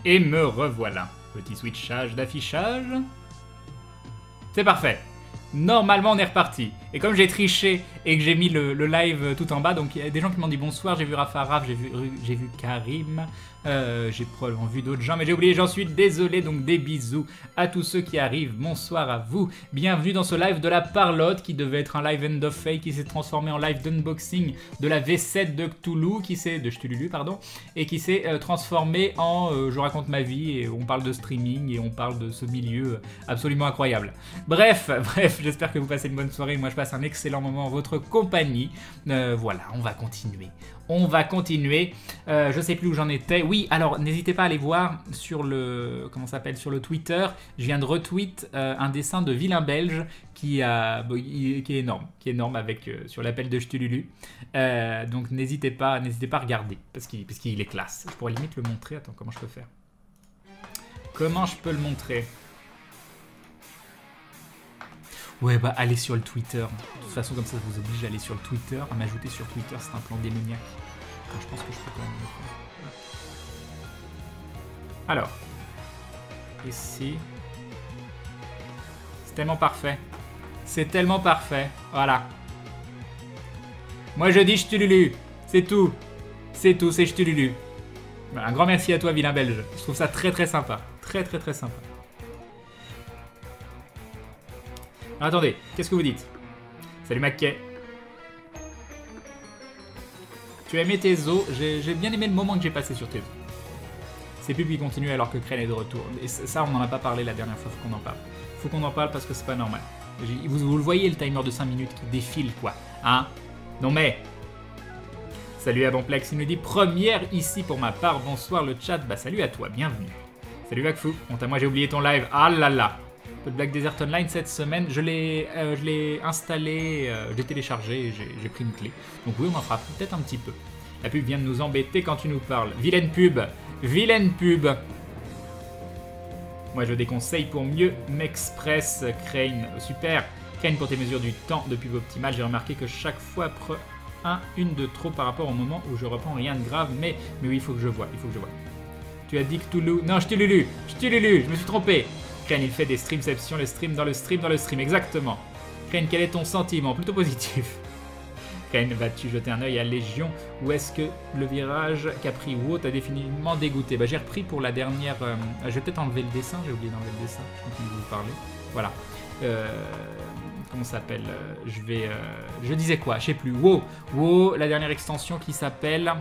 Et me revoilà. Petit switchage d'affichage. C'est parfait. Normalement, on est reparti. Et comme j'ai triché et que j'ai mis le live tout en bas, donc il y a des gens qui m'ont dit bonsoir, j'ai vu Rafa Raf, j'ai vu Karim, j'ai probablement vu d'autres gens, mais j'ai oublié, j'en suis désolé, donc des bisous à tous ceux qui arrivent. Bonsoir à vous. Bienvenue dans ce live de la Parlotte qui devait être un live end of fake qui s'est transformé en live d'unboxing de la V7 de Cthulhu, de Cthulhu, pardon, et qui s'est transformé en je raconte ma vie et on parle de streaming et on parle de ce milieu absolument incroyable. Bref, j'espère que vous passez une bonne soirée. Moi, je passe un excellent moment en votre compagnie. Voilà, on va continuer. Je sais plus où j'en étais. Oui, alors n'hésitez pas à aller voir sur le sur le Twitter. Je viens de retweet un dessin de Vilain Belge qui est énorme avec sur l'appel de Cthulhu. Donc n'hésitez pas à regarder parce qu'il est classe. Je pourrais limite le montrer. Attends, comment je peux faire? Comment je peux le montrer? Ouais, bah allez sur le Twitter. De toute façon, comme ça vous oblige à aller sur le Twitter, à m'ajouter sur Twitter, c'est un plan démoniaque. Enfin, je pense que je peux quand même le faire. Alors, ici. C'est tellement parfait. C'est tellement parfait. Voilà. Moi je dis Cthulhu. C'est tout. C'est tout, c'est Cthulhu. Un grand merci à toi, Vilain Belge. Je trouve ça très très sympa. Très sympa. Alors, attendez, qu'est-ce que vous dites? Salut Mackay. Tu as aimé tes os? J'ai bien aimé le moment que j'ai passé sur tes os. Ces pubs qui continuent alors que Crane est de retour. Et ça, on n'en a pas parlé la dernière fois, faut qu'on en parle. Faut qu'on en parle parce que c'est pas normal. Vous le voyez, le timer de 5 minutes qui défile, quoi. Hein? Non mais... Salut à Bonplex, il nous dit première ici pour ma part. Bonsoir le chat. Bah salut à toi, bienvenue. Salut Vacfou. Honte à moi, j'ai oublié ton live. Ah là là. Le Black Desert Online cette semaine, je l'ai installé, je l'ai téléchargé et j'ai pris une clé. Donc oui, on en fera peut-être un petit peu. La pub vient de nous embêter quand tu nous parles. Vilaine pub. Vilaine pub. Moi je déconseille pour mieux m'express. Crane, super. Crane pour tes mesures du temps de pub optimale. J'ai remarqué que chaque fois une de trop par rapport au moment où je reprends rien de grave. Mais oui, il faut que je vois. Tu as dit Cthulhu. Non, Cthulhu, je me suis trompé. Crane, il fait des streamceptions, le stream dans le stream, exactement. Crane, quel est ton sentiment? Plutôt positif. Crane, vas-tu jeter un œil à Légion? Ou est-ce que le virage qu'a pris WoW t'a définitivement dégoûté? Bah, j'ai repris pour la dernière... je vais peut-être enlever le dessin, j'ai oublié d'enlever le dessin, je continue de vous parler. Voilà. Comment ça s'appelle? Je disais quoi? Je sais plus. WoW, la dernière extension qui s'appelle...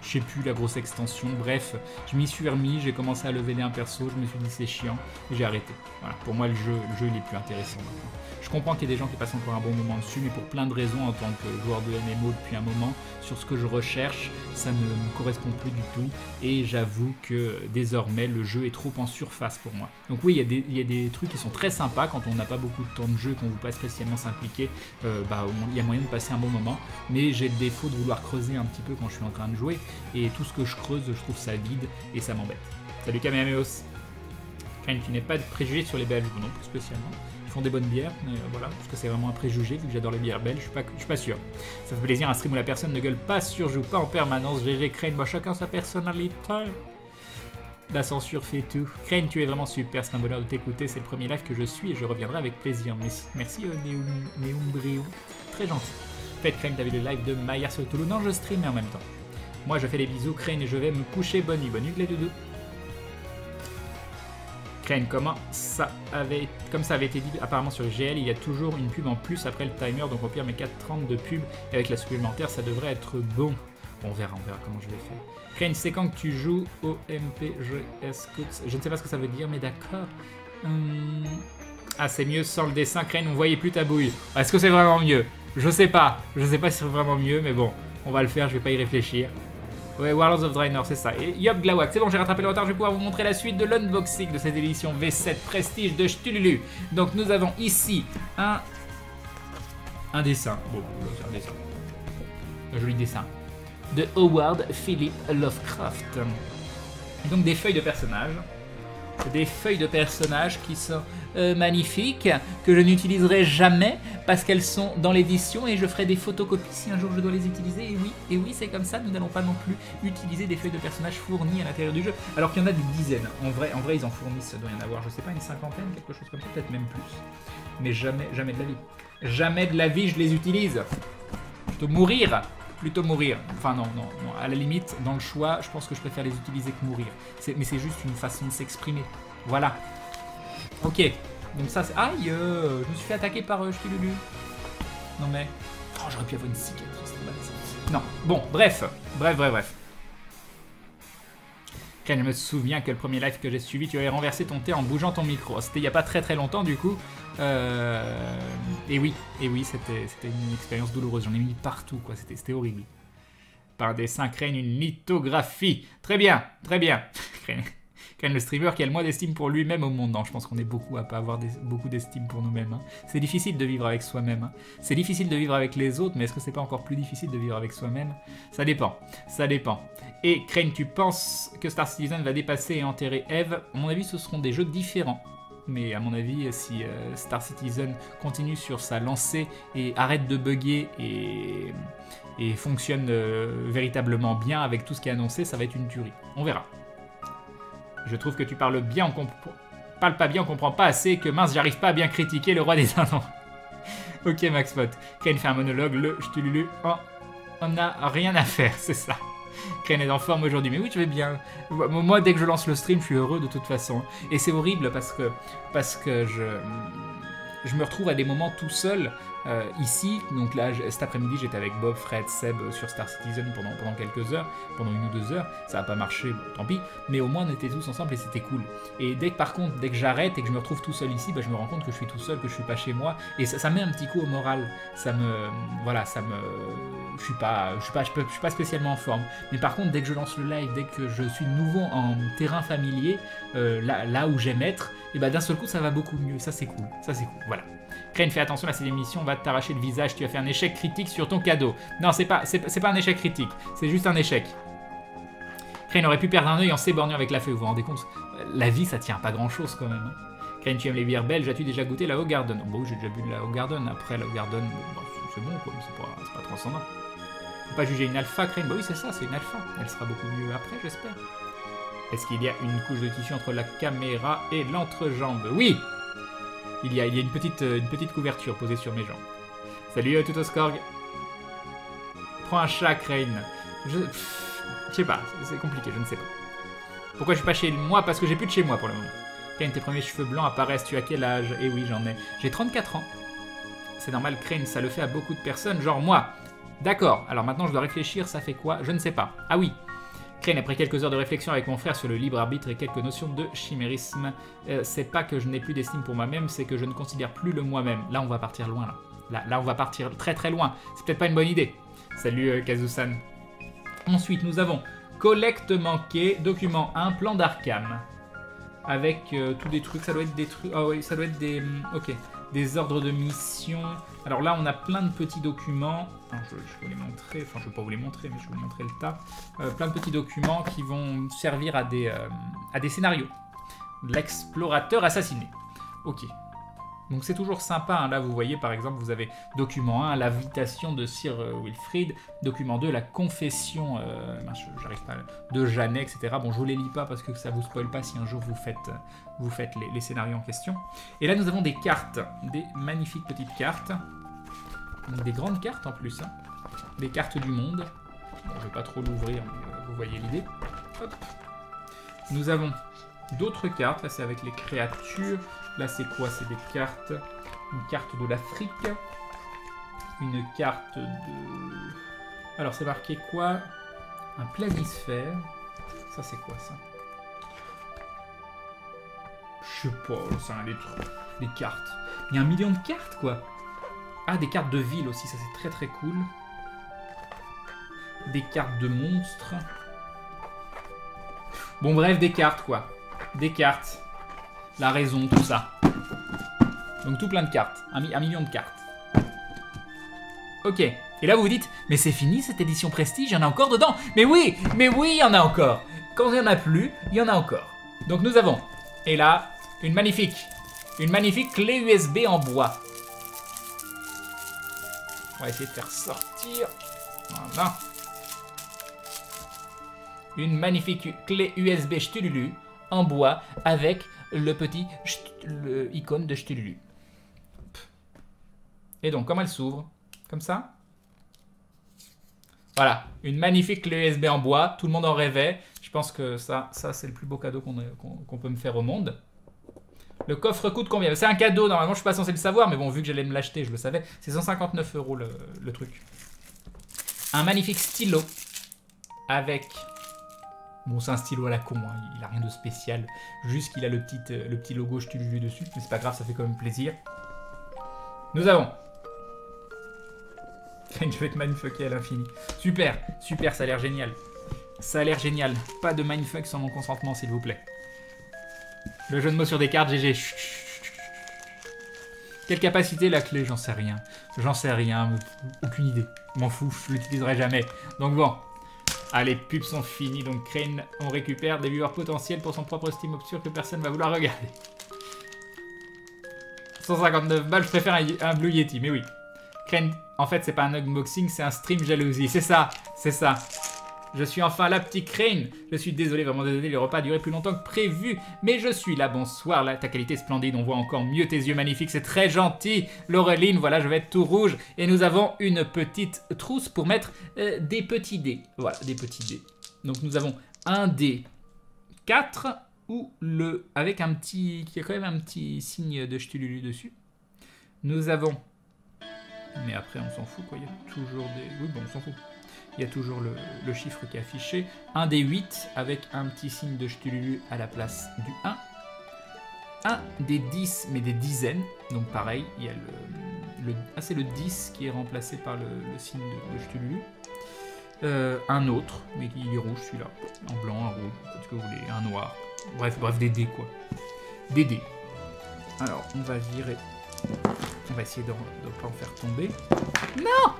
Je sais plus, la grosse extension, bref, je m'y suis remis, j'ai commencé à leveler un perso, je me suis dit c'est chiant, et j'ai arrêté. Voilà, pour moi le jeu il est plus intéressant maintenant. Je comprends qu'il y a des gens qui passent encore un bon moment dessus, mais pour plein de raisons en tant que joueur de MMO depuis un moment, sur ce que je recherche, ça ne me correspond plus du tout, et j'avoue que désormais le jeu est trop en surface pour moi. Donc oui, il y a des trucs qui sont très sympas quand on n'a pas beaucoup de temps de jeu, qu'on ne veut pas spécialement s'impliquer, il y a moyen de passer un bon moment, mais j'ai le défaut de vouloir creuser un petit peu quand je suis en train de jouer, et tout ce que je creuse, je trouve ça vide, et ça m'embête. Salut Kamehameos. Crane, tu n'es pas de préjugé sur les Belges, non plus spécialement. Ils font des bonnes bières, mais voilà, parce que c'est vraiment un préjugé, vu que j'adore les bières belges, je suis pas sûr. Ça fait plaisir un stream où la personne ne gueule pas, surjoue pas en permanence. GG Crane, moi chacun sa personnalité. La censure fait tout. Crane, tu es vraiment super, c'est un bonheur de t'écouter, c'est le premier live que je suis et je reviendrai avec plaisir. Merci Neumbrio, très gentil. Faites Crane, t'as vu le live de Maya sur Toulouse? Non, je stream en même temps. Moi je fais des bisous Crane et je vais me coucher, bonne nuit les doudous. Crane, comme ça avait été dit apparemment sur GL, il y a toujours une pub en plus après le timer, donc au pire mes 4,30 de pub et avec la supplémentaire ça devrait être bon. On verra comment je vais faire. Crane, c'est quand que tu joues au MPGS? Je ne sais pas ce que ça veut dire, mais d'accord. Ah, c'est mieux sans le dessin, Crane, on voyait plus ta bouille. Est-ce que c'est vraiment mieux? Je sais pas si c'est vraiment mieux, mais bon, on va le faire, je vais pas y réfléchir. Ouais, Warlords of Draenor, c'est ça. Et Yop Glawak, c'est bon, j'ai rattrapé le retard, je vais pouvoir vous montrer la suite de l'unboxing de cette édition V7 Prestige de Cthulhu. Donc nous avons ici un dessin. Bon, c'est un dessin. Un joli dessin. De Howard Philip Lovecraft. Et donc des feuilles de personnages. des feuilles de personnages qui sont magnifiques, que je n'utiliserai jamais parce qu'elles sont dans l'édition et je ferai des photocopies si un jour je dois les utiliser. Et oui, c'est comme ça, nous n'allons pas non plus utiliser des feuilles de personnages fournies à l'intérieur du jeu, alors qu'il y en a des dizaines. En vrai, ils en fournissent, ça doit y en avoir, je sais pas, une cinquantaine, quelque chose comme ça, peut-être même plus. Mais jamais de la vie. Jamais de la vie je les utilise. Plutôt mourir. Enfin non, à la limite, dans le choix, je pense que je préfère les utiliser que mourir. Mais c'est juste une façon de s'exprimer. Voilà. Ok. Donc ça c'est... Aïe, je me suis fait attaquer par Ch'tilulu. Non mais... Oh, j'aurais pu avoir une cicatrice. Non, bon, bref. Je me souviens que le premier live que j'ai suivi, tu avais renversé ton thé en bougeant ton micro. C'était il n'y a pas très longtemps du coup. Et oui, c'était une expérience douloureuse. J'en ai mis partout, quoi. C'était horrible. Par dessin, craigne une lithographie. Très bien. Craigne le streamer qui a le moins d'estime pour lui-même au monde. Non, je pense qu'on est beaucoup à pas avoir beaucoup d'estime pour nous-mêmes. Hein. C'est difficile de vivre avec soi-même. Hein. C'est difficile de vivre avec les autres, mais est-ce que c'est pas encore plus difficile de vivre avec soi-même? Ça dépend. Et Crane, tu penses que Star Citizen va dépasser et enterrer Eve? À mon avis, ce seront des jeux différents. Mais à mon avis, si Star Citizen continue sur sa lancée et arrête de bugger et fonctionne véritablement bien avec tout ce qui est annoncé, ça va être une tuerie. On verra. Je trouve que tu parles bien, parle pas bien, on comprend pas assez, que mince, j'arrive pas à bien critiquer le roi des Indans. Ok, Maxpot. Crane fait un monologue, le Ch'tilulu, on n'a rien à faire, c'est ça. Crane est en forme aujourd'hui, mais oui, je vais bien. Moi, dès que je lance le stream, je suis heureux de toute façon. Et c'est horrible parce que je me retrouve à des moments tout seul ici. Donc là, cet après-midi, j'étais avec Bob, Fred, Seb sur Star Citizen pendant quelques heures, pendant 1 ou 2 heures. Ça n'a pas marché, bon, tant pis. Mais au moins, on était tous ensemble et c'était cool. Et dès que j'arrête et que je me retrouve tout seul ici, bah, je me rends compte que je suis tout seul, que je suis pas chez moi. Et ça met un petit coup au moral. Je suis pas spécialement en forme. Mais par contre, dès que je lance le live, dès que je suis de nouveau en terrain familier, là où j'aime être, et bah d'un seul coup, ça va beaucoup mieux. Ça c'est cool. Voilà. Crane, fais attention à cette émission, on va t'arracher le visage, tu vas faire un échec critique sur ton cadeau. Non, c'est pas un échec critique, c'est juste un échec. Crane aurait pu perdre un œil en s'éborgnant avec la feuille, vous vous rendez compte? La vie, ça tient pas grand chose quand même. Crane, tu aimes les bières belges, as-tu déjà goûté la Hoegaarden? Bon, j'ai déjà bu de la Hoegaarden, après la Hoegaarden, c'est bon quoi, mais c'est pas transcendant. Faut pas juger une alpha, Crane, bah oui c'est ça, c'est une alpha. Elle sera beaucoup mieux après, j'espère. Est-ce qu'il y a une couche de tissu entre la caméra et l'entrejambe? Oui! Il y a une petite couverture posée sur mes jambes. Salut Tutoskorg. Prends un chat, Crane. Je sais pas, c'est compliqué, je ne sais pas. Pourquoi je suis pas chez moi? Parce que j'ai plus de chez moi pour le moment. Crane, tes premiers cheveux blancs apparaissent, tu as quel âge? Eh oui, j'en ai. J'ai 34 ans. C'est normal, Crane, ça le fait à beaucoup de personnes, genre moi. D'accord, alors maintenant je dois réfléchir, ça fait quoi? Je ne sais pas. Ah oui. Crane, après quelques heures de réflexion avec mon frère sur le libre arbitre et quelques notions de chimérisme, c'est pas que je n'ai plus d'estime pour moi-même, c'est que je ne considère plus le moi-même. Là, on va partir loin, là. Là, on va partir très loin. C'est peut-être pas une bonne idée. Salut, Kazusan. Ensuite, nous avons collecte manquée, document 1, plan d'Arkham. Avec tous des trucs, ça doit être des trucs... Ah oui, ça doit être des... Ok. Des ordres de mission. Alors là, on a plein de petits documents. Alors, je vais les montrer. Enfin, je ne vais pas vous les montrer, mais je vais vous montrer le tas. Plein de petits documents qui vont servir à des scénarios. L'explorateur assassiné. Ok. Donc c'est toujours sympa. Hein. Là, vous voyez, par exemple, vous avez document 1, l'invitation de Sir Wilfrid. Document 2, la confession j'arrive pas, de Janet, etc. Bon, je vous les lis pas parce que ça vous spoil pas si un jour vous faites les scénarios en question. Et là, nous avons des cartes. Des magnifiques petites cartes. Des grandes cartes en plus. Hein. Des cartes du monde. Bon, je vais pas trop l'ouvrir, mais vous voyez l'idée. Hop. Nous avons d'autres cartes. Là, c'est avec les créatures. Là, c'est quoi? C'est des cartes. Une carte de l'Afrique. Une carte de... Alors, c'est marqué quoi? Un planisphère. Ça, c'est quoi, ça? Je sais pas, c'est un des cartes. Il y a 1 million de cartes, quoi. Ah, des cartes de ville aussi, ça, c'est très cool. Des cartes de monstres. Bon, bref, des cartes, quoi. Des cartes. La raison, tout ça. Donc tout plein de cartes. 1 million de cartes. Ok. Et là vous vous dites, mais c'est fini cette édition prestige, il y en a encore dedans. Mais oui, il y en a encore. Quand il n'y en a plus, il y en a encore. Donc nous avons Et là, une magnifique clé USB en bois. On va essayer de faire sortir. Voilà. Une magnifique clé USB Stululu en bois avec le petit icône de Stululu. Et donc, comment elle s'ouvre? Comme ça. Voilà, une magnifique clé USB en bois. Tout le monde en rêvait. Je pense que ça c'est le plus beau cadeau qu'on peut me faire au monde. Le coffre coûte combien? C'est un cadeau, normalement je suis pas censé le savoir, mais bon, vu que j'allais me l'acheter, je le savais. C'est 159 € le truc. Un magnifique stylo avec... Bon, c'est un stylo à la con, hein. Il a rien de spécial. Juste qu'il a le petit logo Stululu dessus, mais c'est pas grave, ça fait quand même plaisir. Nous avons... Je vais être mindfucké à l'infini. Super, super, ça a l'air génial. Ça a l'air génial. Pas de mindfuck sans mon consentement, s'il vous plaît. Le jeu de mots sur des cartes, GG. Chut, chut, chut. Quelle capacité la clé? J'en sais rien. J'en sais rien. Aucune idée. M'en fous, je l'utiliserai jamais. Donc bon. Allez, pubs sont finis. Donc Crane, on récupère des viewers potentiels pour son propre Steam obscur que personne va vouloir regarder. 159 balles, je préfère un Blue Yeti, mais oui. Crane, en fait, c'est pas un unboxing, c'est un stream jalousie. C'est ça, c'est ça. Je suis enfin là, petit Crane. Je suis désolé, vraiment désolé, le repas a duré plus longtemps que prévu. Mais je suis là, bonsoir, là, ta qualité est splendide, on voit encore mieux tes yeux magnifiques, c'est très gentil. Laureline, voilà, je vais être tout rouge. Et nous avons une petite trousse pour mettre des petits dés. Voilà, des petits dés. Donc nous avons un dé 4 ou le... avec un petit... qui a quand même un petit signe de Stululu dessus. Nous avons... Mais après, on s'en fout, quoi, il y a toujours des... Oui, bon, on s'en fout. Il y a toujours le chiffre qui est affiché. Un des 8 avec un petit signe de Stululu à la place du 1. Un des 10, mais des dizaines. Donc pareil, il y a ah, c'est le 10 qui est remplacé par le signe de Stululu. Un autre, mais il est rouge celui-là. En blanc, un rouge, ce que vous voulez, un noir. Bref, des dés, quoi. Des dés. Alors, on va virer... On va essayer de ne pas en faire tomber. Non!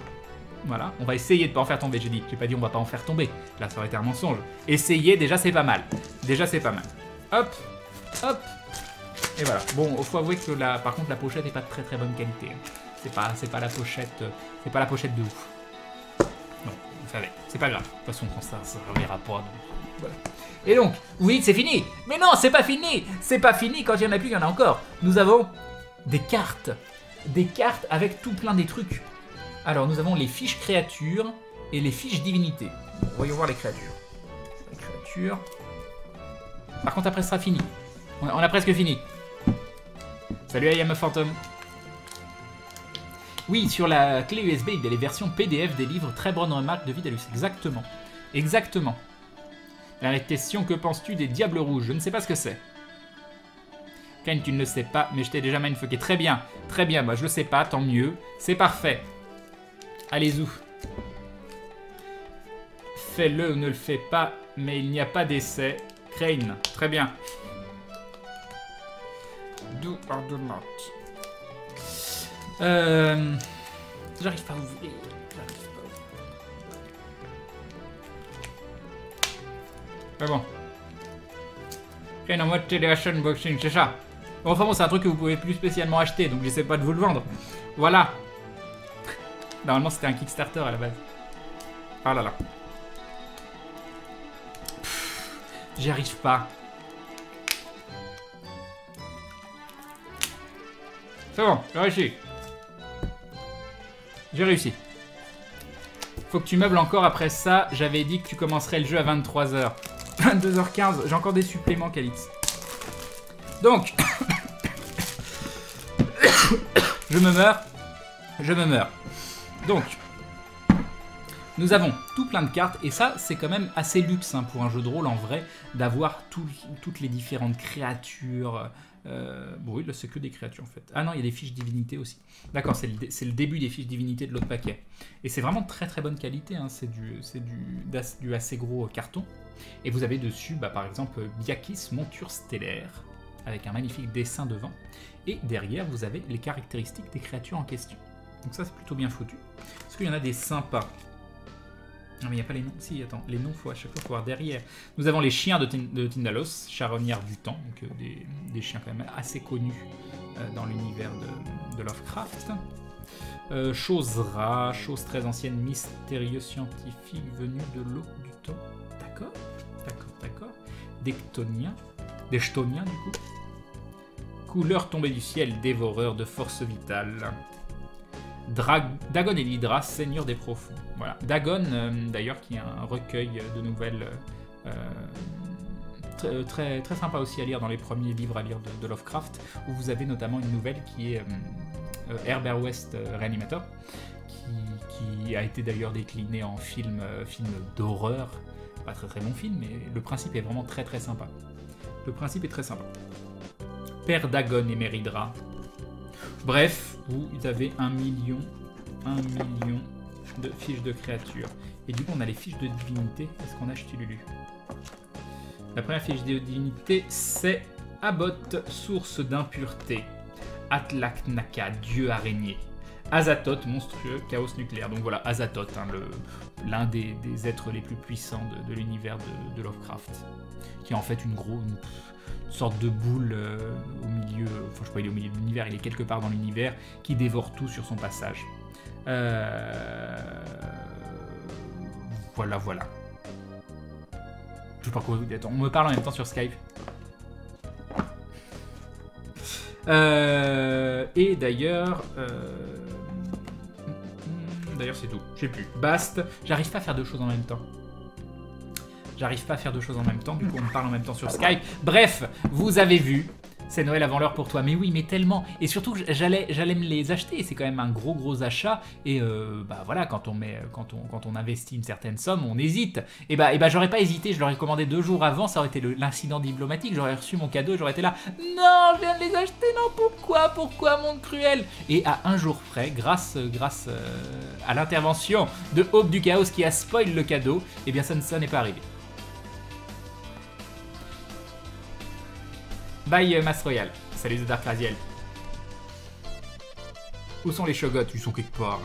Voilà, on va essayer de pas en faire tomber, j'ai dit. J'ai pas dit on va pas en faire tomber. Là, ça aurait été un mensonge. Essayer, déjà, c'est pas mal. Déjà, c'est pas mal. Hop, hop. Et voilà. Bon, il faut avouer que par contre, la pochette n'est pas de très très bonne qualité. C'est pas la pochette... c'est pas la pochette de ouf. Non, vous savez, c'est pas grave. De toute façon, quand ça reverra pas. Donc, voilà. Et donc, oui, c'est fini. Mais non, c'est pas fini. C'est pas fini. Quand il y en a plus, il y en a encore. Nous avons des cartes. Des cartes avec tout plein des trucs. Alors, nous avons les fiches créatures et les fiches divinités. Bon, voyons voir les créatures. Les créatures. Par contre, après, ce sera fini. On a presque fini. Salut, I am a Phantom. Oui, sur la clé USB, il y a les versions PDF des livres. Très bonne remarque de Vidalus. Exactement. Exactement. La question, que penses-tu des Diables Rouges? Je ne sais pas ce que c'est. Ken, tu ne le sais pas, mais je t'ai déjà mindfucké. Très bien, moi je le sais pas, tant mieux. C'est parfait. Allez-y. Fais-le ou ne le fais pas, mais il n'y a pas d'essai. Crane, très bien. Do or do not. J'arrive pas à ouvrir. C'est bon. Crane en mode téléachat unboxing, c'est ça. Bon, enfin bon, c'est un truc que vous pouvez plus spécialement acheter, donc j'essaie pas de vous le vendre. Voilà. Normalement, c'était un Kickstarter à la base. Ah là là. J'y arrive pas. C'est bon, j'ai réussi. J'ai réussi. Faut que tu meubles encore après ça. J'avais dit que tu commencerais le jeu à 23h. 22h15. J'ai encore des suppléments, Calix. Donc... Je me meurs. Donc, nous avons tout plein de cartes, et ça, c'est quand même assez luxe hein, pour un jeu de rôle, en vrai, d'avoir toutes les différentes créatures. Bon, oui, là, c'est que des créatures, en fait. Ah non, il y a des fiches divinité aussi. D'accord, c'est le début des fiches divinité de l'autre paquet. Et c'est vraiment très très bonne qualité, hein. C'est du assez gros carton. Et vous avez dessus, bah, par exemple, Biakis, monture stellaire, avec un magnifique dessin devant. Et derrière, vous avez les caractéristiques des créatures en question. Donc ça, c'est plutôt bien foutu. Parce qu'il y en a des sympas. Non mais il n'y a pas les noms. Si, attends, les noms, faut à chaque fois voir derrière. Nous avons les chiens de Tyndalos, charognards du temps, donc des chiens quand même assez connus dans l'univers de Lovecraft. Chose rare, chose très ancienne, mystérieux scientifique venu de l'eau du temps. D'accord, d'accord. Des Chtoniens du coup. Couleur tombée du ciel, dévoreur de force vitale. Dagon et l'Hydra, seigneur des profonds. Voilà. Dagon, d'ailleurs, qui est un recueil de nouvelles très, très sympa aussi à lire dans les premiers livres à lire de Lovecraft, où vous avez notamment une nouvelle qui est Herbert West Reanimator, qui a été d'ailleurs décliné en film d'horreur. Pas très très bon film, mais le principe est vraiment très très sympa. Le principe est très sympa. Père Dagon et Mère Hydra. Bref, vous avez 1 million de fiches de créatures. Et du coup, on a les fiches de divinité. Est-ce qu'on a Ch'tululu? La première fiche de divinité, c'est Abbot, source d'impureté. Atlak-Naka, dieu araignée. Azathoth, monstrueux, chaos nucléaire. Donc voilà, Azathoth, hein, l'un des êtres les plus puissants de l'univers de Lovecraft. Qui est en fait une sorte de boule au milieu, enfin je sais pas, il est au milieu de l'univers, il est quelque part dans l'univers, qui dévore tout sur son passage. Voilà. Je sais pas quoi vous dire. Attends, on me parle en même temps sur Skype. Et d'ailleurs... D'ailleurs c'est tout, je sais plus. Bast, j'arrive pas à faire deux choses en même temps. Du coup on me parle en même temps sur Skype. Bref, vous avez vu, c'est Noël avant l'heure pour toi. Mais oui, mais tellement. Et surtout, j'allais me les acheter. C'est quand même un gros achat. Et bah voilà, quand on investit une certaine somme, on hésite. Et bah j'aurais pas hésité. Je l'aurais commandé 2 jours avant. Ça aurait été l'incident diplomatique. J'aurais reçu mon cadeau. J'aurais été là. Non, je viens de les acheter. Non, pourquoi, monde cruel. Et à un jour près, grâce à l'intervention de Aube du Chaos qui a spoil le cadeau, eh bien ça n'est pas arrivé. Bye Mass Royal. Salut The Dark Raziel. Où sont les Shogots? Ils sont quelque part.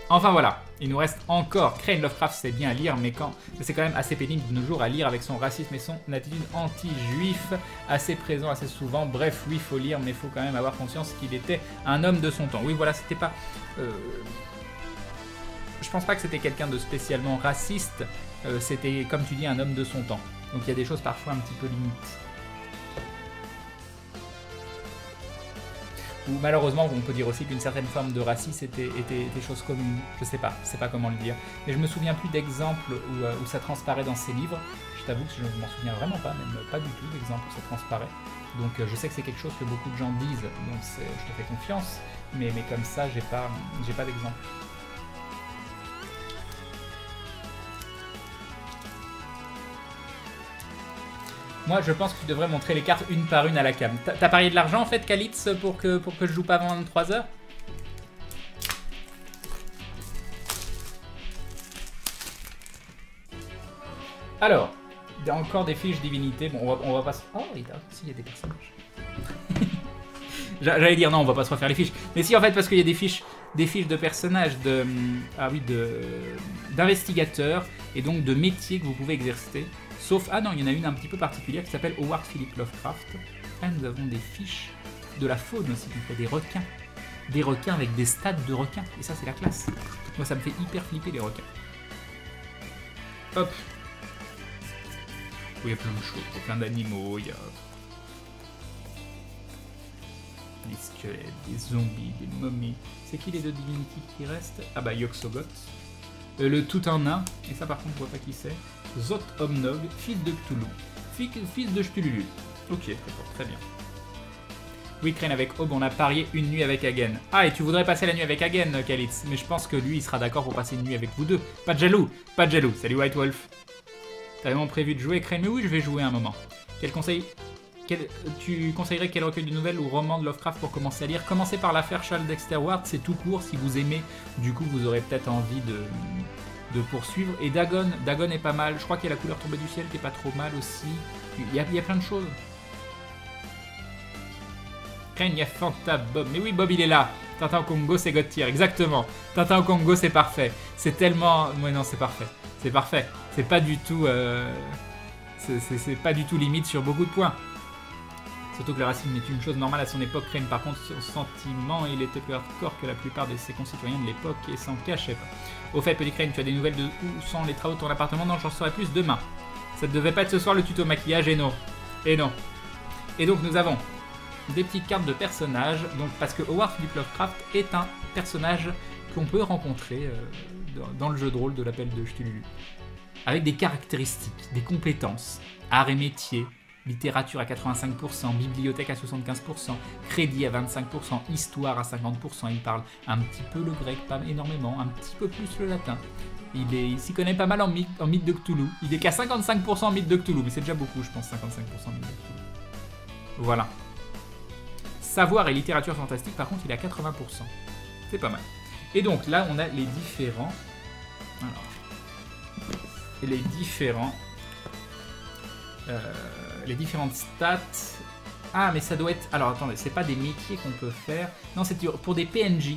Enfin voilà, il nous reste encore. Crane Lovecraft, c'est bien à lire, mais c'est quand même assez pénible de nos jours à lire avec son racisme et son attitude anti-juif assez présent assez souvent. Bref, oui, il faut lire, mais il faut quand même avoir conscience qu'il était un homme de son temps. Oui, voilà, c'était pas... Je pense pas que c'était quelqu'un de spécialement raciste. C'était, comme tu dis, un homme de son temps. Donc il y a des choses parfois un petit peu limites. Ou malheureusement, on peut dire aussi qu'une certaine forme de racisme était chose commune. Je sais pas comment le dire. Mais je me souviens plus d'exemples où ça transparaît dans ces livres. Je t'avoue que je ne m'en souviens vraiment pas, même pas du tout d'exemples où ça transparaît. Donc je sais que c'est quelque chose que beaucoup de gens disent, donc je te fais confiance. Mais comme ça, j'ai pas d'exemple. Moi, je pense que tu devrais montrer les cartes une par une à la cam. T'as parié de l'argent, en fait, Kalitz, pour que je joue pas avant 23h? Alors, il y a encore des fiches divinité. Bon, on va pas se... Oh, il y a des personnages. J'allais dire, non, on va pas se refaire les fiches. Mais si, en fait, parce qu'il y a des fiches de personnages, d'investigateurs, et donc de métiers que vous pouvez exercer. Sauf, ah non, il y en a une un petit peu particulière qui s'appelle Howard Philip Lovecraft. Là, nous avons des fiches de la faune aussi, qui fait des requins. Des requins avec des stades de requins. Et ça, c'est la classe. Moi, ça me fait hyper flipper, les requins. Hop. Oui, il y a plein de choses. Il y a plein d'animaux, il y a... des squelettes, des zombies, des momies. C'est qui les deux divinités qui restent? Ah bah, Yog-Sothoth. Le tout un nain. Et ça, par contre, je vois pas qui c'est. Zot Omnog, fils de Cthulhu. Fils de Ch'tululu. Ok, très bien. Oui, Crane avec Aube, on a parié une nuit avec Hagen. Ah, et tu voudrais passer la nuit avec Hagen, Kalitz. Mais je pense que lui, il sera d'accord pour passer une nuit avec vous deux. Pas de jaloux. Salut White Wolf. T'as vraiment prévu de jouer, Crane? Mais oui, je vais jouer un moment. Tu conseillerais quel recueil de nouvelles ou roman de Lovecraft pour commencer à lire? Commencez par l'affaire Charles Dexter Ward, c'est tout court. Si vous aimez, du coup, vous aurez peut-être envie de poursuivre. Et Dagon est pas mal. Je crois qu'il y a la couleur tombée du ciel qui est pas trop mal aussi. Il y a plein de choses. Crane, il y a Fanta Bob. Mais oui, Bob, il est là. Tintin au Congo, c'est God tier, exactement. Tintin au Congo, c'est parfait. C'est tellement... Ouais, non, c'est parfait. C'est parfait. C'est pas du tout... C'est pas du tout limite sur beaucoup de points. Surtout que le racisme est une chose normale à son époque. Crane, par contre, son sentiment, il était plus hardcore que la plupart de ses concitoyens de l'époque et s'en cachait pas. Au fait, Petit Crane, tu as des nouvelles de où sont les travaux de ton appartement? Non, j'en saurai plus demain. Ça ne devait pas être ce soir le tuto maquillage, et non. Et non. Et donc, nous avons des petites cartes de personnages, donc, parce que Howard Philip Lovecraft est un personnage qu'on peut rencontrer dans le jeu de rôle de l'appel de Cthulhu. Avec des caractéristiques, des compétences, art et métier, littérature à 85%, bibliothèque à 75%, crédit à 25%, histoire à 50%. Il parle un petit peu le grec, pas énormément, un petit peu plus le latin. Il s'y connaît pas mal en mythe de Cthulhu. Il est qu'à 55% en mythe de Cthulhu, mais c'est déjà beaucoup, je pense, 55% en mythe de Cthulhu. Voilà. Savoir et littérature fantastique, par contre, il est à 80%. C'est pas mal. Et donc là, on a les différents... Alors... Et les différentes stats. Ah, mais ça doit être... Alors, attendez, c'est pas des métiers qu'on peut faire. Non, c'est pour des PNJ.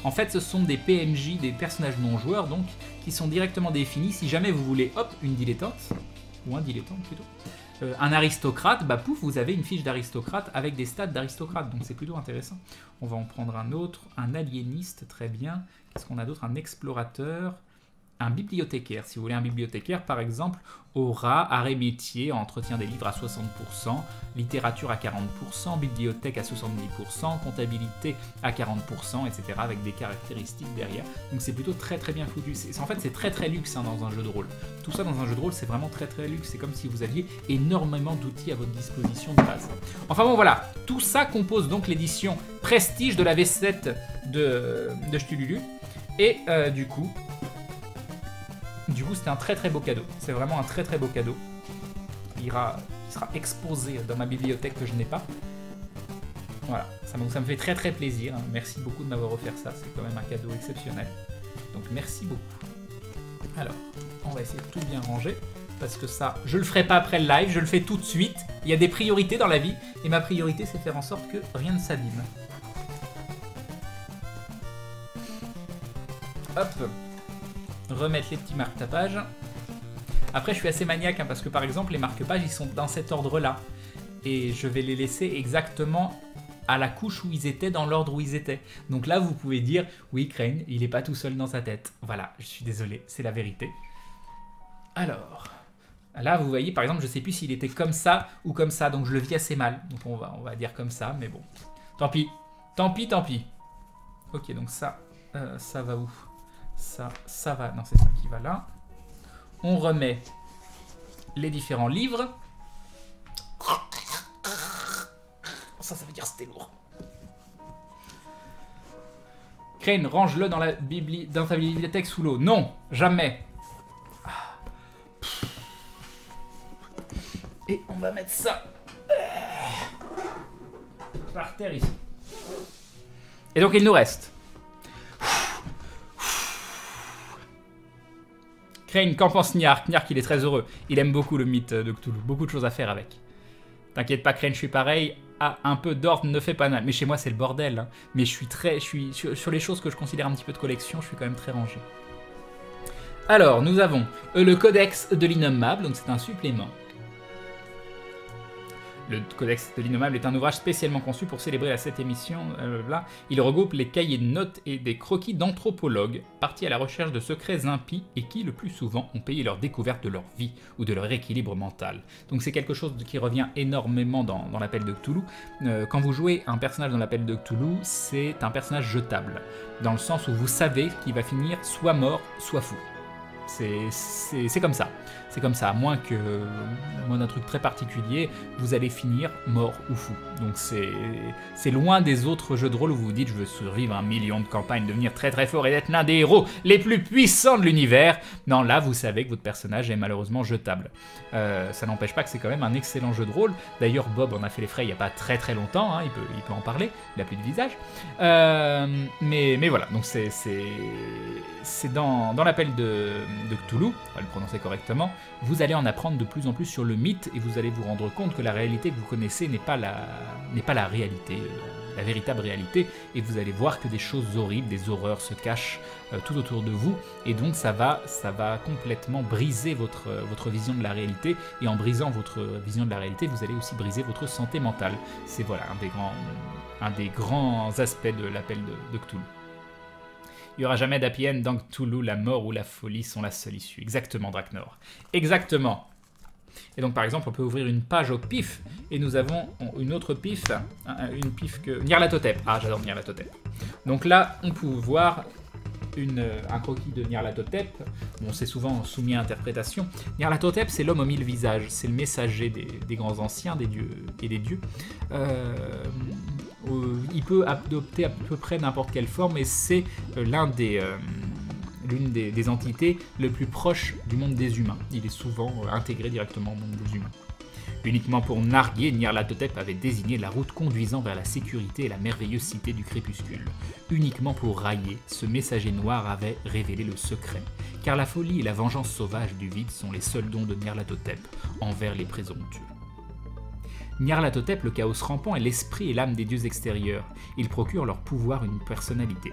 En fait, ce sont des PNJ, des personnages non joueurs, donc, qui sont directement définis. Si jamais vous voulez, hop, une dilettante, ou un dilettante plutôt, un aristocrate, bah pouf, vous avez une fiche d'aristocrate avec des stats d'aristocrate, donc c'est plutôt intéressant. On va en prendre un autre, un aliéniste, très bien. Qu'est-ce qu'on a d'autre? Un explorateur, un bibliothécaire. Si vous voulez un bibliothécaire, par exemple, aura art et métier, entretien des livres à 60%, littérature à 40%, bibliothèque à 70%, comptabilité à 40%, etc. avec des caractéristiques derrière. Donc c'est plutôt très très bien foutu. En fait, c'est très très luxe hein, dans un jeu de rôle. Tout ça dans un jeu de rôle, c'est vraiment très très luxe. C'est comme si vous aviez énormément d'outils à votre disposition de base. Enfin bon, voilà. Tout ça compose donc l'édition Prestige de la V7 de Cthulhu. Et du coup, c'était un très très beau cadeau. C'est vraiment un très très beau cadeau. Il sera exposé dans ma bibliothèque que je n'ai pas. Voilà, ça me fait très très plaisir. Merci beaucoup de m'avoir offert ça. C'est quand même un cadeau exceptionnel. Donc merci beaucoup. Alors, on va essayer de tout bien ranger. Parce que ça, je le ferai pas après le live, je le fais tout de suite. Il y a des priorités dans la vie. Et ma priorité, c'est faire en sorte que rien ne s'abîme. Hop. Remettre les petits marque-pages. Après, je suis assez maniaque hein, parce que par exemple, les marque-pages ils sont dans cet ordre-là. Et je vais les laisser exactement à la couche où ils étaient, dans l'ordre où ils étaient. Donc là, vous pouvez dire, oui, Crane, il n'est pas tout seul dans sa tête. Voilà, je suis désolé, c'est la vérité. Alors, là, vous voyez, par exemple, je ne sais plus s'il était comme ça ou comme ça, donc je le vis assez mal. Donc on va dire comme ça, mais bon. Tant pis, tant pis, tant pis. Ok, donc ça va où ? Ça va, non c'est ça qui va là. On remet les différents livres. Ça veut dire c'était lourd. Crane, range-le dans ta bibliothèque sous l'eau. Non, jamais. Et on va mettre ça par terre ici. Et donc il nous reste Crane, qu'en pense Niark? Niark, il est très heureux. Il aime beaucoup le mythe de Cthulhu. Beaucoup de choses à faire avec. T'inquiète pas, Crane, je suis pareil. Ah, un peu d'ordre ne fait pas mal. Mais chez moi, c'est le bordel. Hein. Mais je suis sur les choses que je considère un petit peu de collection, je suis quand même très rangé. Alors, nous avons le Codex de l'Innommable. Donc, c'est un supplément. Le Codex de l'Innommable est un ouvrage spécialement conçu pour célébrer la 7e émission. Il regroupe les cahiers de notes et des croquis d'anthropologues partis à la recherche de secrets impies et qui, le plus souvent, ont payé leur découverte de leur vie ou de leur équilibre mental. Donc c'est quelque chose qui revient énormément dans l'appel de Cthulhu. Quand vous jouez un personnage dans l'appel de Cthulhu, c'est un personnage jetable, dans le sens où vous savez qu'il va finir soit mort, soit fou. C'est comme ça. C'est comme ça, à moins d'un truc très particulier, vous allez finir mort ou fou. Donc c'est loin des autres jeux de rôle où vous vous dites je veux survivre à 1 million de campagnes, devenir très très fort et être l'un des héros les plus puissants de l'univers. Non, là vous savez que votre personnage est malheureusement jetable. Ça n'empêche pas que c'est quand même un excellent jeu de rôle. D'ailleurs Bob en a fait les frais il n'y a pas très très longtemps, hein, il peut en parler, il n'a plus de visage. Mais voilà, donc c'est dans l'appel de Cthulhu, on va le prononcer correctement, vous allez en apprendre de plus en plus sur le mythe et vous allez vous rendre compte que la réalité que vous connaissez n'est pas la réalité la véritable réalité, et vous allez voir que des choses horribles, des horreurs se cachent tout autour de vous, et donc ça va complètement briser votre vision de la réalité, et en brisant votre vision de la réalité, vous allez aussi briser votre santé mentale. C'est voilà un des grands aspects de l'appel de Cthulhu. Il n'y aura jamais d'happy end dans Cthulhu, la mort ou la folie sont la seule issue. Exactement, Draknor. Exactement. Et donc, par exemple, on peut ouvrir une page au pif, et nous avons une autre pif, une pif que... Nyarlathotep. Ah, j'adore Nyarlathotep. Donc là, on peut voir un croquis de Nyarlathotep. Bon, c'est souvent soumis à interprétation. Nyarlathotep, c'est l'homme aux 1000 visages. C'est le messager des grands anciens, des dieux et des dieux. Il peut adopter à peu près n'importe quelle forme, et c'est l'une des entités les plus proches du monde des humains. Il est souvent intégré directement au monde des humains. Uniquement pour narguer, Nyarlathotep avait désigné la route conduisant vers la sécurité et la merveilleuse cité du crépuscule. Uniquement pour railler, ce messager noir avait révélé le secret, car la folie et la vengeance sauvage du vide sont les seuls dons de Nyarlathotep envers les présomptueux. Nyarlathotep, le chaos rampant, est l'esprit et l'âme des dieux extérieurs. Ils procurent à leur pouvoir une personnalité.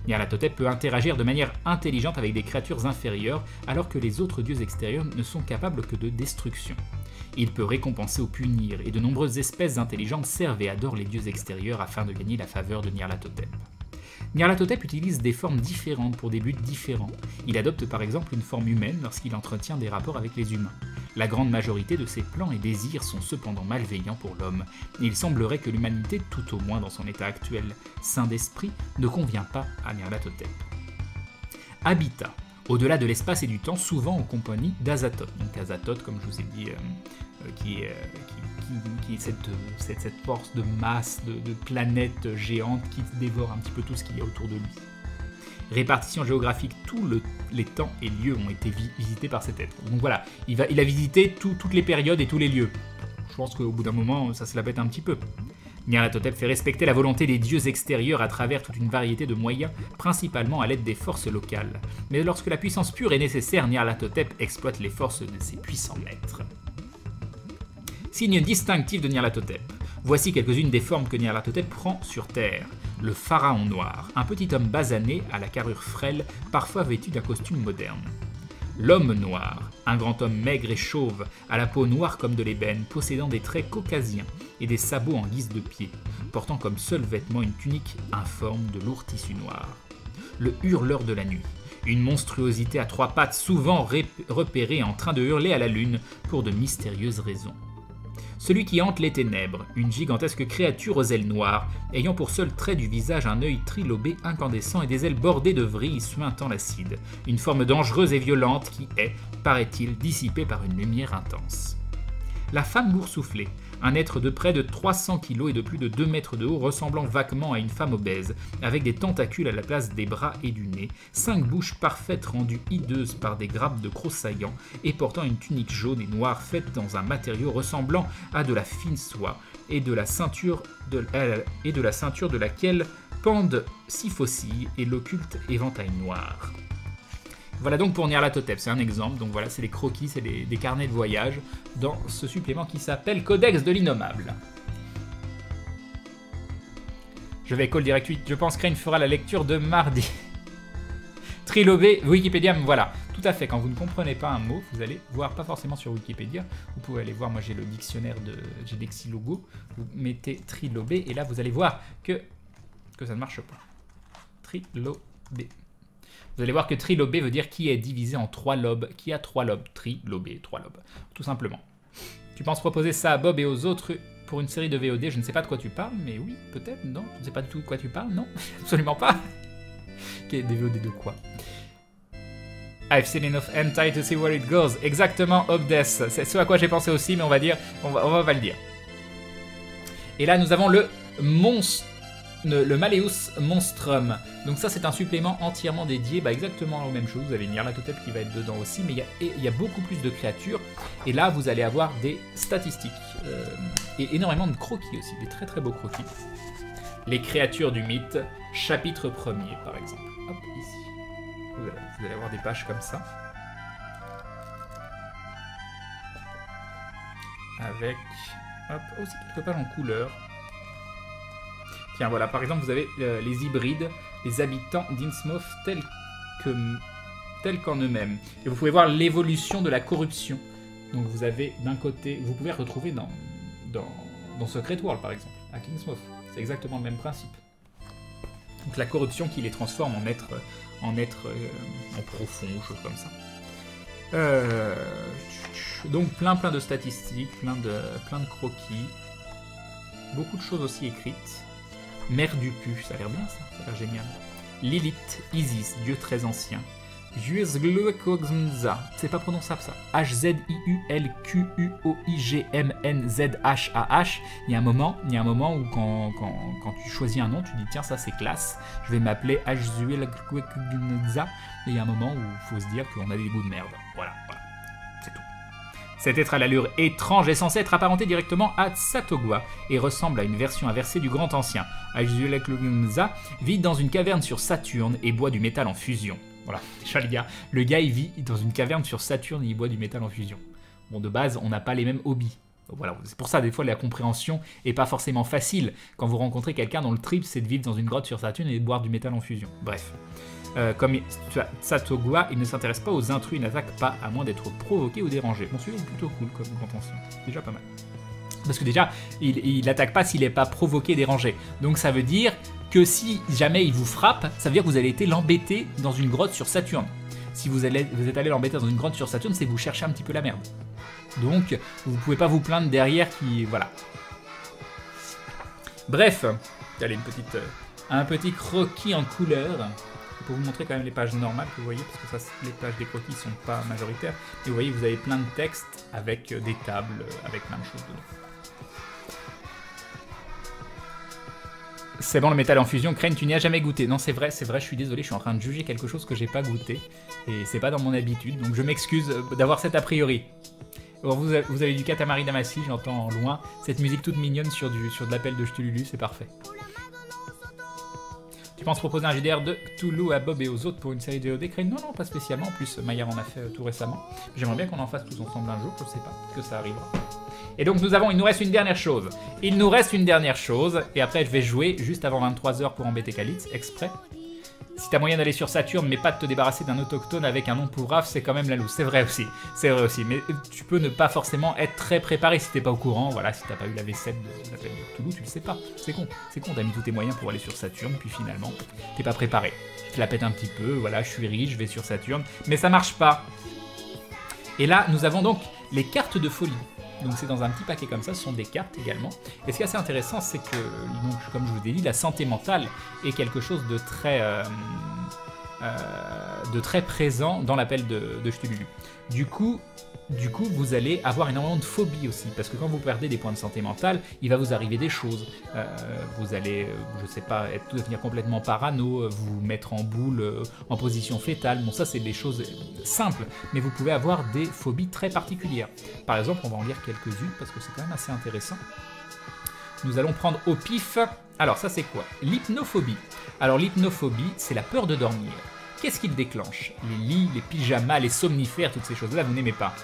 Nyarlathotep peut interagir de manière intelligente avec des créatures inférieures, alors que les autres dieux extérieurs ne sont capables que de destruction. Il peut récompenser ou punir, et de nombreuses espèces intelligentes servent et adorent les dieux extérieurs afin de gagner la faveur de Nyarlathotep. Nyarlathotep utilise des formes différentes pour des buts différents. Il adopte par exemple une forme humaine lorsqu'il entretient des rapports avec les humains. La grande majorité de ses plans et désirs sont cependant malveillants pour l'homme, et il semblerait que l'humanité, tout au moins dans son état actuel sain d'esprit, ne convient pas à Nyarlathotep. Habitat, au-delà de l'espace et du temps, souvent en compagnie d'Azathoth. Donc Azathoth, comme je vous ai dit, qui est cette force de masse, de planètes géantes qui dévore un petit peu tout ce qu'il y a autour de lui. Répartition géographique, tous les temps et lieux ont été visités par cet être. Donc voilà, il a visité toutes les périodes et tous les lieux. Je pense qu'au bout d'un moment, ça se la pète un petit peu. Nyarlathotep fait respecter la volonté des dieux extérieurs à travers toute une variété de moyens, principalement à l'aide des forces locales. Mais lorsque la puissance pure est nécessaire, Nyarlathotep exploite les forces de ses puissants maîtres. Signe distinctif de Nyarlathotep. Voici quelques-unes des formes que Nyarlathotep prend sur Terre. Le pharaon noir, un petit homme basané à la carrure frêle, parfois vêtu d'un costume moderne. L'homme noir, un grand homme maigre et chauve, à la peau noire comme de l'ébène, possédant des traits caucasiens et des sabots en guise de pied, portant comme seul vêtement une tunique informe de lourd tissu noir. Le hurleur de la nuit, une monstruosité à 3 pattes souvent repérée en train de hurler à la lune pour de mystérieuses raisons. Celui qui hante les ténèbres, une gigantesque créature aux ailes noires, ayant pour seul trait du visage un œil trilobé incandescent et des ailes bordées de vrilles suintant l'acide, une forme dangereuse et violente qui est, paraît-il, dissipée par une lumière intense. La femme boursouflée, un être de près de 300 kg et de plus de 2 mètres de haut, ressemblant vaguement à une femme obèse, avec des tentacules à la place des bras et du nez, 5 bouches parfaites rendues hideuses par des grappes de crocs saillants, et portant une tunique jaune et noire faite dans un matériau ressemblant à de la fine soie, et de la ceinture de laquelle pendent 6 faucilles et l'occulte éventail noir. Voilà donc pour Nyarlathotep, c'est un exemple. Donc voilà, c'est les croquis, c'est des carnets de voyage dans ce supplément qui s'appelle Codex de l'Innommable. Je vais call direct 8. Je pense Crane fera la lecture de mardi. Trilobé, Wikipédia, voilà. Tout à fait, quand vous ne comprenez pas un mot, vous allez voir, pas forcément sur Wikipédia, vous pouvez aller voir, moi j'ai le dictionnaire j'ai Lexilogo, vous mettez trilobé, et là vous allez voir que ça ne marche pas. Trilobé. Vous allez voir que trilobé veut dire qui est divisé en 3 lobes, qui a 3 lobes, trilobé, 3 lobes, tout simplement. Tu penses proposer ça à Bob et aux autres pour une série de VOD? Je ne sais pas de quoi tu parles, mais oui, peut-être, non, je ne sais pas du tout de quoi tu parles, non, absolument pas. Des VOD de quoi? I've seen enough hentai to see where it goes. Exactement, Obdes, c'est ce à quoi j'ai pensé aussi, mais on va pas le dire. Et là, nous avons le Malleus Monstrum. Donc ça, c'est un supplément entièrement dédié exactement aux mêmes choses. Vous avez Nyarlathotep qui va être dedans aussi, mais il y a beaucoup plus de créatures. Et là, vous allez avoir des statistiques. Et énormément de croquis aussi, des très très beaux croquis. Les créatures du mythe, chapitre 1er par exemple. Hop, ici. Vous allez avoir des pages comme ça. Avec, hop, aussi quelques pages en couleur. Tiens, voilà, par exemple, vous avez les hybrides, les habitants d'Innsmouth tels qu'en eux-mêmes. Et vous pouvez voir l'évolution de la corruption. Donc vous avez d'un côté, vous pouvez retrouver dans Secret World, par exemple, à Kingsmouth. C'est exactement le même principe. Donc la corruption qui les transforme en êtres en profond, choses comme ça. Donc plein de statistiques, plein de croquis. Beaucoup de choses aussi écrites. Mère du Pu, ça a l'air bien ça, ça a l'air génial. Lilith, Isis, dieu très ancien. Juezgluekogmza, c'est pas prononçable ça. H-Z-I-U-L-Q-U-O-I-G-M-N-Z-H-A-H. Il y a un moment où quand tu choisis un nom, tu dis tiens, ça c'est classe, je vais m'appeler Juezgluekogmza. Et il y a un moment où il faut se dire qu'on a des goûts de merde. Voilà, c'est tout. Cet être à l'allure étrange est censé être apparenté directement à Tsatogwa et ressemble à une version inversée du Grand Ancien. Juezgluekogmza vit dans une caverne sur Saturne et boit du métal en fusion. Voilà, déjà le gars il vit dans une caverne sur Saturne et il boit du métal en fusion. Bon, de base, on n'a pas les mêmes hobbies. Donc, voilà, c'est pour ça, des fois, la compréhension est pas forcément facile. Quand vous rencontrez quelqu'un dont le trip, c'est de vivre dans une grotte sur Saturne et de boire du métal en fusion. Bref. Comme Tsatogwa, il ne s'intéresse pas aux intrus, il n'attaque pas, à moins d'être provoqué ou dérangé. Bon, celui-là est plutôt cool comme Grand Ancien. C'est déjà pas mal. Parce que déjà, il n'attaque pas s'il n'est pas provoqué, dérangé. Donc ça veut dire que si jamais il vous frappe, ça veut dire que vous avez été l'embêter dans une grotte sur Saturne. Si vous êtes allé l'embêter dans une grotte sur Saturne, c'est que vous cherchez un petit peu la merde. Donc, vous pouvez pas vous plaindre derrière qui... Voilà. Bref, allez, un petit croquis en couleur. Pour vous montrer quand même les pages normales que vous voyez, parce que ça, les pages des croquis sont pas majoritaires. Et vous voyez, vous avez plein de textes avec des tables, avec plein de choses dedans. C'est bon, le métal en fusion. Crane, tu n'y as jamais goûté. Non, c'est vrai, je suis désolé, je suis en train de juger quelque chose que j'ai pas goûté. Et c'est pas dans mon habitude, donc je m'excuse d'avoir cet a priori. Alors, vous avez du Katamari Damacy, j'entends loin. Cette musique toute mignonne sur de l'appel de Cthulhu, c'est parfait. Tu penses proposer un JDR de Cthulhu à Bob et aux autres pour une série de VOD Crane? Non, pas spécialement. En plus, Maillard en a fait tout récemment. J'aimerais bien qu'on en fasse tous ensemble un jour, je sais pas, que ça arrivera. Et donc il nous reste une dernière chose. Et après je vais jouer juste avant 23h pour embêter Kalitz, exprès. Si t'as moyen d'aller sur Saturne, mais pas de te débarrasser d'un autochtone avec un nom pourrave, c'est quand même la loose. C'est vrai aussi. Mais tu peux ne pas forcément être très préparé si t'es pas au courant. Voilà, si t'as pas eu la vaisselle de l'appel de Cthulhu, tu le sais pas. C'est con, t'as mis tous tes moyens pour aller sur Saturne, puis finalement, t'es pas préparé. Tu te la pètes un petit peu, voilà, je suis riche, je vais sur Saturne, mais ça marche pas. Et là, nous avons donc les cartes de folie. Donc c'est dans un petit paquet comme ça, ce sont des cartes également. Et ce qui est assez intéressant, c'est que, donc, comme je vous ai dit, la santé mentale est quelque chose de très présent dans l'appel de Cthulhu. Du coup, vous allez avoir énormément de phobies aussi, parce que quand vous perdez des points de santé mentale, il va vous arriver des choses. Vous allez, je sais pas, devenir complètement parano, vous mettre en boule, en position fétale. Bon, ça, c'est des choses simples, mais vous pouvez avoir des phobies très particulières. Par exemple, on va en lire quelques-unes, parce que c'est quand même assez intéressant. Nous allons prendre au pif. Alors, ça, c'est quoi? L'hypnophobie. Alors, l'hypnophobie, c'est la peur de dormir. Qu'est-ce qui le déclenche? Les lits, les pyjamas, les somnifères, toutes ces choses-là, vous n'aimez pas.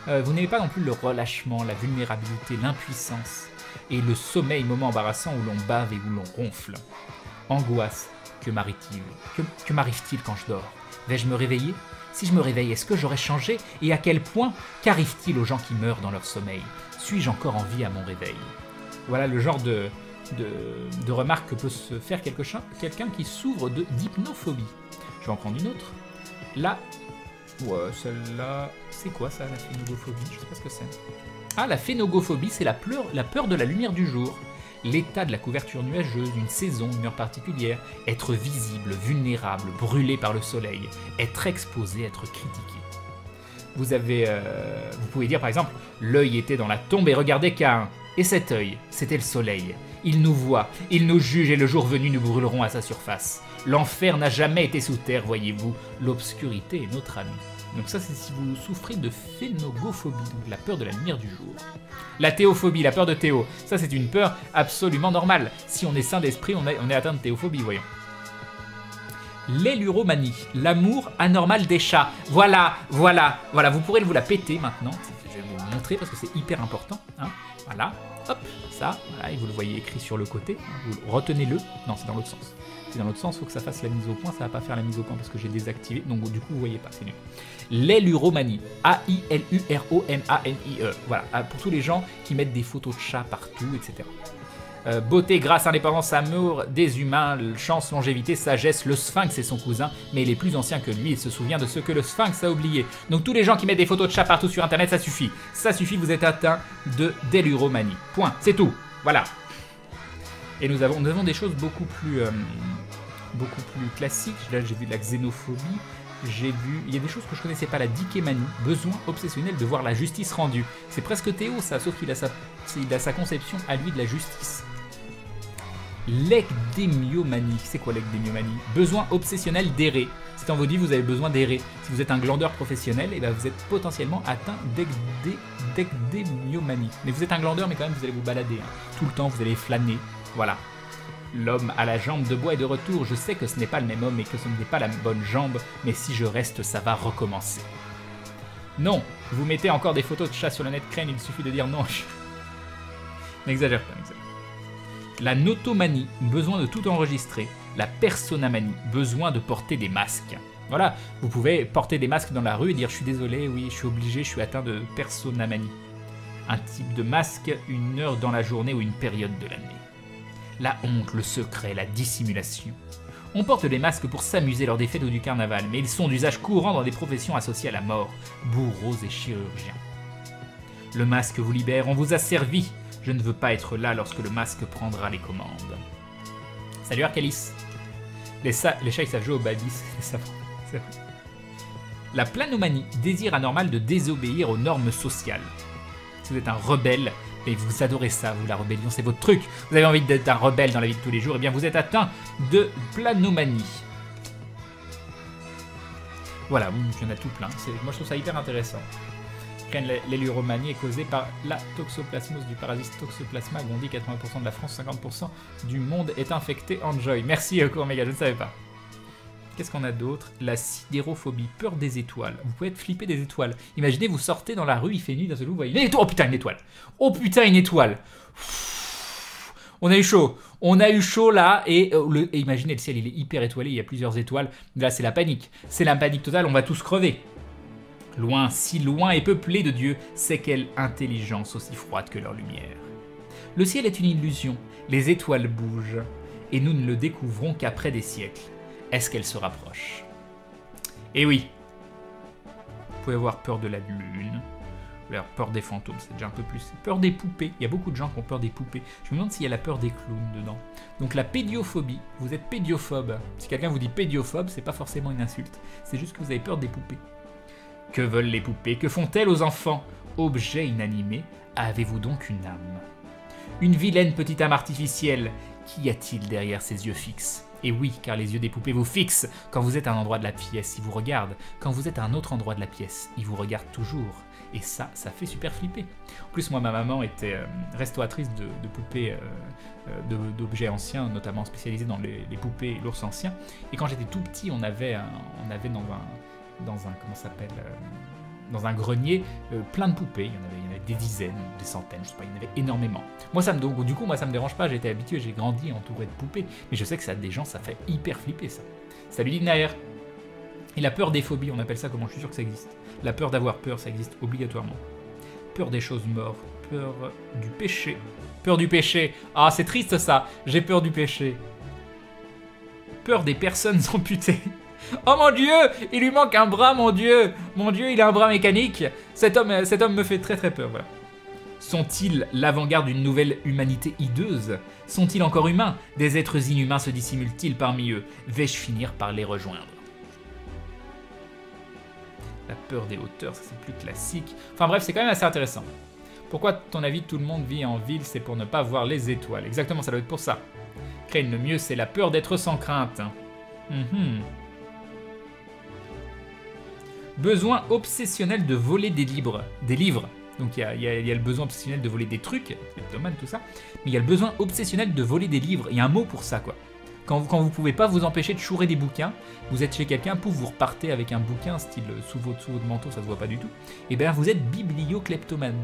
Vous n'aimez pas non plus le relâchement, la vulnérabilité, l'impuissance et le sommeil, moment embarrassant où l'on bave et où l'on ronfle. Angoisse, que m'arrive-t-il quand je dors? Vais-je me réveiller? Si je me réveille, est-ce que j'aurais changé? Et à quel point? Qu'arrive-t-il aux gens qui meurent dans leur sommeil? Suis-je encore en vie à mon réveil? Voilà le genre de remarques que peut se faire quelqu'un qui souffre d'hypnophobie. Je vais en prendre une autre. Là, ouais, celle-là, c'est quoi ça, la phénogophobie? Je sais pas ce que c'est. Ah, la phénogophobie, c'est la peur de la lumière du jour. L'état de la couverture nuageuse, une saison, une heure particulière, être visible, vulnérable, brûlé par le soleil, être exposé, être critiqué. Vous pouvez dire par exemple, l'œil était dans la tombe et regardait Caïn. Et cet œil, c'était le soleil. Il nous voit, il nous juge et le jour venu nous brûlerons à sa surface. L'enfer n'a jamais été sous terre, voyez-vous. L'obscurité est notre ami. Donc ça, c'est si vous souffrez de phénogophobie, donc la peur de la lumière du jour. La théophobie, la peur de Théo. Ça, c'est une peur absolument normale. Si on est sain d'esprit, on est atteint de théophobie, voyons. L'éluromanie, l'amour anormal des chats. Voilà, vous pourrez vous la péter maintenant. vais vous montrer parce que c'est hyper important. Hein. Voilà, hop, ça, voilà, et vous le voyez écrit sur le côté. Vous retenez-le. Non, c'est dans l'autre sens. C'est dans l'autre sens, il faut que ça fasse la mise au point. Ça va pas faire la mise au point parce que j'ai désactivé. Donc du coup, vous voyez pas, c'est nul. L'ailuromanie. A-I-L-U-R-O-M-A-N-I-E. Voilà, pour tous les gens qui mettent des photos de chats partout, etc. Beauté, grâce, indépendance, amour des humains, chance, longévité, sagesse, le sphinx est son cousin, mais il est plus ancien que lui et se souvient de ce que le sphinx a oublié. Donc tous les gens qui mettent des photos de chats partout sur internet, ça suffit. Ça suffit, vous êtes atteint d'ailuromanie. Point, c'est tout. Voilà. Et nous avons des choses beaucoup plus classiques. Là, j'ai vu de la xénophobie. Il y a des choses que je connaissais pas, la dichémanie, besoin obsessionnel de voir la justice rendue. C'est presque Théo ça, sauf qu'il a sa conception à lui de la justice. L'ecdémiomanie, c'est quoi l'ecdémiomanie? Besoin obsessionnel d'errer. Si on vous dit vous avez besoin d'errer, si vous êtes un glandeur professionnel, et ben vous êtes potentiellement atteint d'ecdémiomanie. Mais vous êtes un glandeur, mais quand même vous allez vous balader. Hein. Tout le temps, vous allez flâner. Voilà. L'homme à la jambe de bois est de retour. Je sais que ce n'est pas le même homme et que ce n'est pas la bonne jambe, mais si je reste, ça va recommencer. Non, vous mettez encore des photos de chats sur le net crane, il suffit de dire non. N'exagère pas, n'exagère pas. La notomanie, besoin de tout enregistrer. La personnamanie, besoin de porter des masques. Voilà, vous pouvez porter des masques dans la rue et dire « je suis désolé, oui, je suis obligé, je suis atteint de personnamanie ». Un type de masque, une heure dans la journée ou une période de l'année. La honte, le secret, la dissimulation. On porte des masques pour s'amuser lors des fêtes ou du carnaval, mais ils sont d'usage courant dans des professions associées à la mort, bourreaux et chirurgiens. Le masque vous libère, on vous a servi. Je ne veux pas être là lorsque le masque prendra les commandes. Salut Arcalis. Les chats ils savent jouer au badis, c'est vrai. La planomanie, désir anormal de désobéir aux normes sociales. Si vous êtes un rebelle, et vous adorez ça, vous, la rébellion, c'est votre truc. Vous avez envie d'être un rebelle dans la vie de tous les jours, et bien vous êtes atteint de planomanie. Voilà, il y en a tout plein. Moi je trouve ça hyper intéressant. L'ailuromanie est causée par la toxoplasmose du parasite Toxoplasma. On dit 80% de la France, 50% du monde est infecté. Enjoy. Merci Omega, je ne savais pas. Qu'est-ce qu'on a d'autre? La sidérophobie, peur des étoiles. Vous pouvez être flippé des étoiles. Imaginez, vous sortez dans la rue, il fait nuit, d'un seul coup, vous voyez une étoile. Oh putain, une étoile. Oh putain, une étoile. On a eu chaud. On a eu chaud là, et imaginez, le ciel, il est hyper étoilé, il y a plusieurs étoiles. Là, c'est la panique. C'est la panique totale, on va tous crever. Loin, si loin et peuplé de Dieu, c'est quelle intelligence aussi froide que leur lumière. Le ciel est une illusion, les étoiles bougent, et nous ne le découvrons qu'après des siècles. Est-ce qu'elles se rapprochent? Eh oui. Vous pouvez avoir peur de la lune, vous pouvez avoir peur des fantômes, c'est déjà un peu plus. Peur des poupées, il y a beaucoup de gens qui ont peur des poupées. Je me demande s'il y a la peur des clowns dedans. Donc la pédiophobie, vous êtes pédiophobe. Si quelqu'un vous dit pédiophobe, c'est pas forcément une insulte, c'est juste que vous avez peur des poupées. Que veulent les poupées? Que font-elles aux enfants? Objet inanimé, avez-vous donc une âme? Une vilaine petite âme artificielle, qu'y a-t-il derrière ces yeux fixes? Et oui, car les yeux des poupées vous fixent. Quand vous êtes à un endroit de la pièce, ils vous regardent. Quand vous êtes à un autre endroit de la pièce, ils vous regardent toujours. Et ça fait super flipper. En plus, moi, ma maman était restauratrice de poupées, d'objets anciens, notamment spécialisée dans les poupées et l'ours ancien. Et quand j'étais tout petit, on avait dans un grenier, plein de poupées, il y en avait des dizaines, des centaines, je sais pas, il y en avait énormément. Moi ça me dérange pas, j'ai été habitué, j'ai grandi entouré de poupées, mais je sais que ça des gens, ça fait hyper flipper ça. Salut Lignaer. Et la peur des phobies, on appelle ça comment? Je suis sûr que ça existe. La peur d'avoir peur, ça existe obligatoirement. Peur des choses mortes, peur du péché. Peur du péché, ah c'est triste ça, j'ai peur du péché. Peur des personnes amputées. Oh mon Dieu, il lui manque un bras, mon Dieu, il a un bras mécanique. Cet homme me fait très très peur, voilà. Sont-ils l'avant-garde d'une nouvelle humanité hideuse? Sont-ils encore humains? Des êtres inhumains se dissimulent-ils parmi eux? Vais-je finir par les rejoindre? La peur des hauteurs, ça c'est plus classique. Enfin bref, c'est quand même assez intéressant. Pourquoi, à ton avis, tout le monde vit en ville? C'est pour ne pas voir les étoiles. Exactement, ça doit être pour ça. Craigne le mieux, c'est la peur d'être sans crainte. Besoin obsessionnel de voler des livres. Donc il y a le besoin obsessionnel de voler des trucs, les domaines, tout ça. Mais il y a le besoin obsessionnel de voler des livres. Il y a un mot pour ça, quoi. Quand vous pouvez pas vous empêcher de chourer des bouquins, vous êtes chez quelqu'un, pouf, vous repartez avec un bouquin, style sous votre manteau, ça se voit pas du tout, et bien vous êtes bibliokleptomane.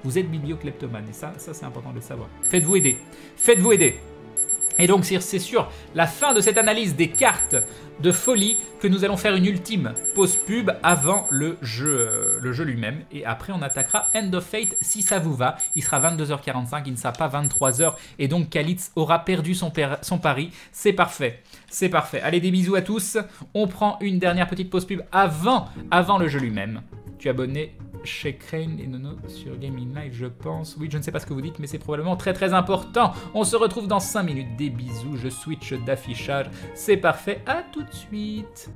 Vous êtes bibliokleptomane, et ça c'est important de le savoir. Faites-vous aider. Faites-vous aider. Et donc c'est sur la fin de cette analyse des cartes de folie que nous allons faire une ultime pause pub avant le jeu lui-même. Et après on attaquera End of Fate si ça vous va. Il sera 22h45, il ne sera pas 23h. Et donc Kalitz aura perdu son pari. C'est parfait. C'est parfait. Allez, des bisous à tous. On prend une dernière petite pause pub avant le jeu lui-même. Tu es abonné chez Crane et Nono sur Gaming Live, je pense. Oui, je ne sais pas ce que vous dites, mais c'est probablement très très important. On se retrouve dans 5 minutes. Des bisous, je switch d'affichage. C'est parfait, à tout de suite.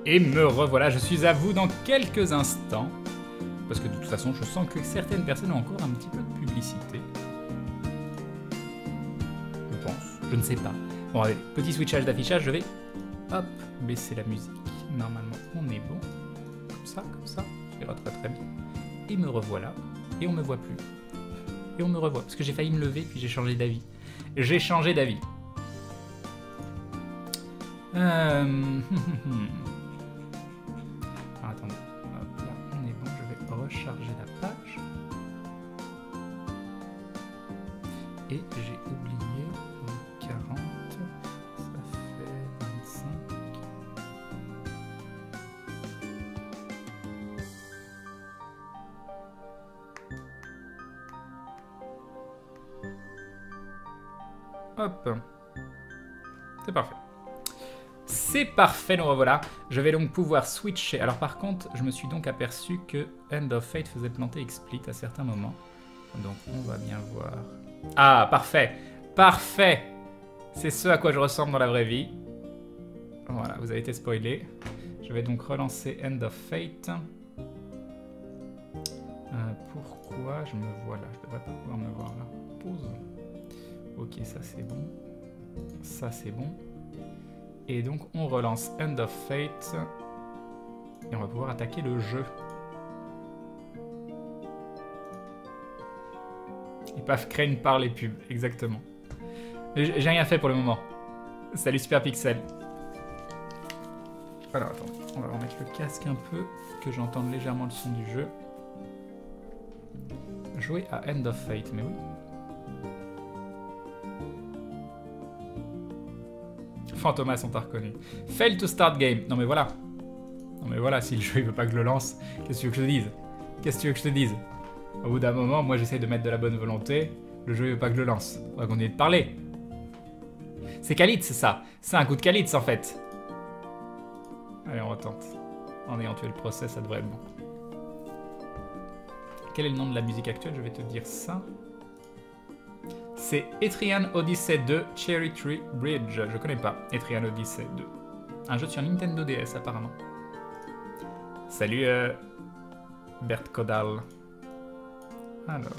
Et me revoilà, je suis à vous dans quelques instants. Parce que de toute façon, je sens que certaines personnes ont encore un petit peu de publicité. Je pense, je ne sais pas. Bon, allez, petit switchage d'affichage, je vais, hop, baisser la musique. Normalement, on est bon. Comme ça, ça ira très très bien. Et me revoilà, et on me voit plus. Et on me revoit, parce que j'ai failli me lever, puis j'ai changé d'avis. J'ai changé d'avis. Alors, attendez, hop là, on est bon, je vais recharger la page. Et j'ai oublié 40, ça fait 25. Hop, c'est parfait. C'est parfait, nous revoilà. Je vais donc pouvoir switcher. Alors par contre, je me suis donc aperçu que End of Fate faisait planter Explit à certains moments. Donc on va bien voir. Ah, parfait. Parfait. C'est ce à quoi je ressemble dans la vraie vie. Voilà, vous avez été spoilé. Je vais donc relancer End of Fate. Pourquoi je me vois là? Je devrais pas pouvoir me voir là. Pause. Ok, ça c'est bon. Ça c'est bon. Et donc on relance End of Fate. Et on va pouvoir attaquer le jeu. Et paf, Crane par les pubs, exactement. J'ai rien fait pour le moment. Salut Super Pixel. Alors attends, on va remettre le casque un peu, que j'entende légèrement le son du jeu. Jouer à End of Fate, mais oui. Fantomas sont reconnus. Fail to start game. Non mais voilà. Non mais voilà, si le jeu il veut pas que je le lance, qu'est-ce que tu veux que je te dise? Qu'est-ce que tu veux que je te dise? Au bout d'un moment, moi j'essaye de mettre de la bonne volonté, le jeu il veut pas que je le lance. On va continuer de parler. C'est Kalitz, c'est ça. C'est un coup de Kalitz en fait. Allez, on retente. En ayant tué le procès, ça devrait être bon. Quel est le nom de la musique actuelle? Je vais te dire ça. C'est Etrian Odyssey 2 Cherry Tree Bridge. Je connais pas Etrian Odyssey 2. Un jeu sur Nintendo DS apparemment. Salut Bert Kodal. Alors,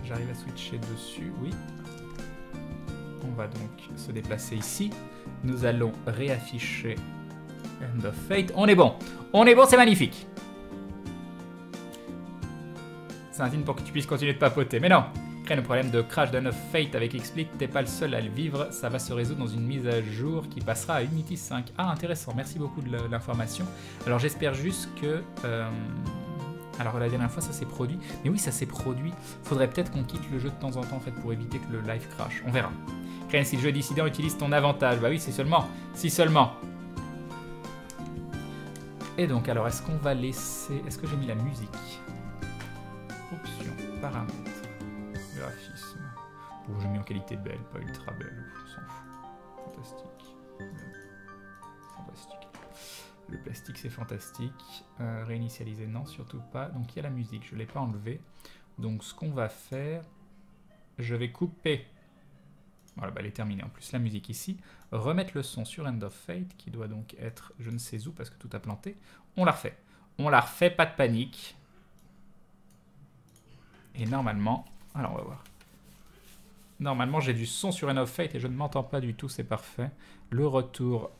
j'arrive à switcher dessus, oui. On va donc se déplacer ici. Nous allons réafficher End of Fate. On est bon, c'est magnifique. C'est un signe pour que tu puisses continuer de papoter, mais non. Le problème de crash d'End of Fate avec Explit, t'es pas le seul à le vivre, ça va se résoudre dans une mise à jour qui passera à Unity 5. Ah, intéressant, merci beaucoup de l'information. Alors j'espère juste que... Alors la dernière fois ça s'est produit, mais oui ça s'est produit, faudrait peut-être qu'on quitte le jeu de temps en temps en fait pour éviter que le live crash, on verra. Crane, si le jeu dissident utilise ton avantage, bah oui c'est seulement, si seulement. Et donc alors est-ce qu'on va laisser, est-ce que j'ai mis la musique? Options, paramètres. Graphisme. Bon, j'ai mis en qualité belle, pas ultra belle. On s'en fout. Fantastique. Fantastique. Le plastique, c'est fantastique. Réinitialiser, non, surtout pas. Donc, il y a la musique. Je ne l'ai pas enlevée. Donc, ce qu'on va faire, je vais couper. Voilà, bah, elle est terminée. En plus, la musique ici. Remettre le son sur End of Fate, qui doit donc être je ne sais où parce que tout a planté. On la refait. On la refait, pas de panique. Et normalement... Alors on va voir. Normalement j'ai du son sur End of Fate et je ne m'entends pas du tout, c'est parfait. Le retour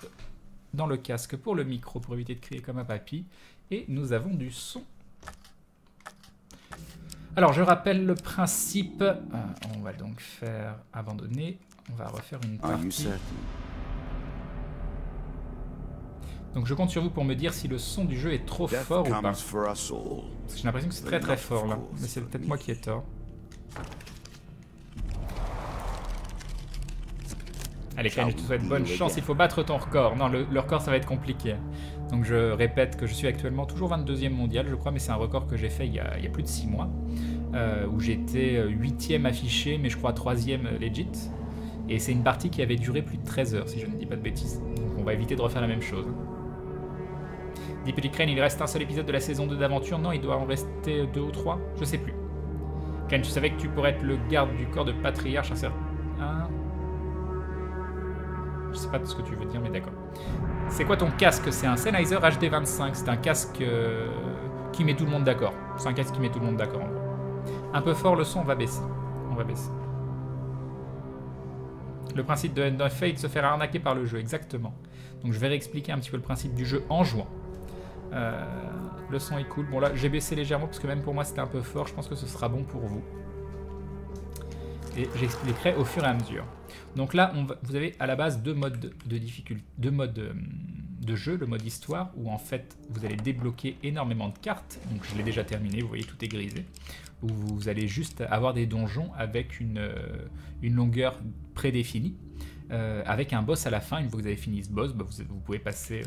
dans le casque pour le micro pour éviter de crier comme un papy. Et nous avons du son. Alors, je rappelle le principe. On va donc faire abandonner. On va refaire une partie. Donc, je compte sur vous pour me dire si le son du jeu est trop fort ou pas. Parce que j'ai l'impression que c'est très très fort là. Mais c'est peut-être moi qui ai tort. Allez, Ken, je te souhaite bonne chance. Il faut battre ton record. Non, le record, ça va être compliqué. Donc, je répète que je suis actuellement toujours 22e mondial, je crois, mais c'est un record que j'ai fait il y a plus de 6 mois. Où j'étais 8e affiché, mais je crois 3e legit. Et c'est une partie qui avait duré plus de 13 heures, si je ne dis pas de bêtises. Donc, on va éviter de refaire la même chose. Dit Petit Crane, il reste un seul épisode de la saison 2 d'aventure. Non, il doit en rester 2 ou 3, je sais plus. Ken, tu savais que tu pourrais être le garde du corps de patriarche à certain... Je sais pas ce que tu veux dire, mais d'accord. C'est quoi ton casque? C'est un Sennheiser HD25. C'est un casque qui met tout le monde d'accord. C'est un casque qui met tout le monde d'accord, en gros. Un peu fort, le son, on va baisser. On va baisser. Le principe de End of Fate, se faire arnaquer par le jeu, exactement. Donc je vais réexpliquer un petit peu le principe du jeu en jouant. Le son est cool. Bon là, j'ai baissé légèrement parce que même pour moi c'était un peu fort. Je pense que ce sera bon pour vous. Et j'expliquerai au fur et à mesure. Donc là, vous avez à la base deux modes de difficulté, deux modes de jeu, le mode histoire, où en fait vous allez débloquer énormément de cartes. Donc je l'ai déjà terminé, vous voyez, tout est grisé. Où vous allez juste avoir des donjons avec une longueur prédéfinie, avec un boss à la fin. Une fois que vous avez fini ce boss, vous pouvez passer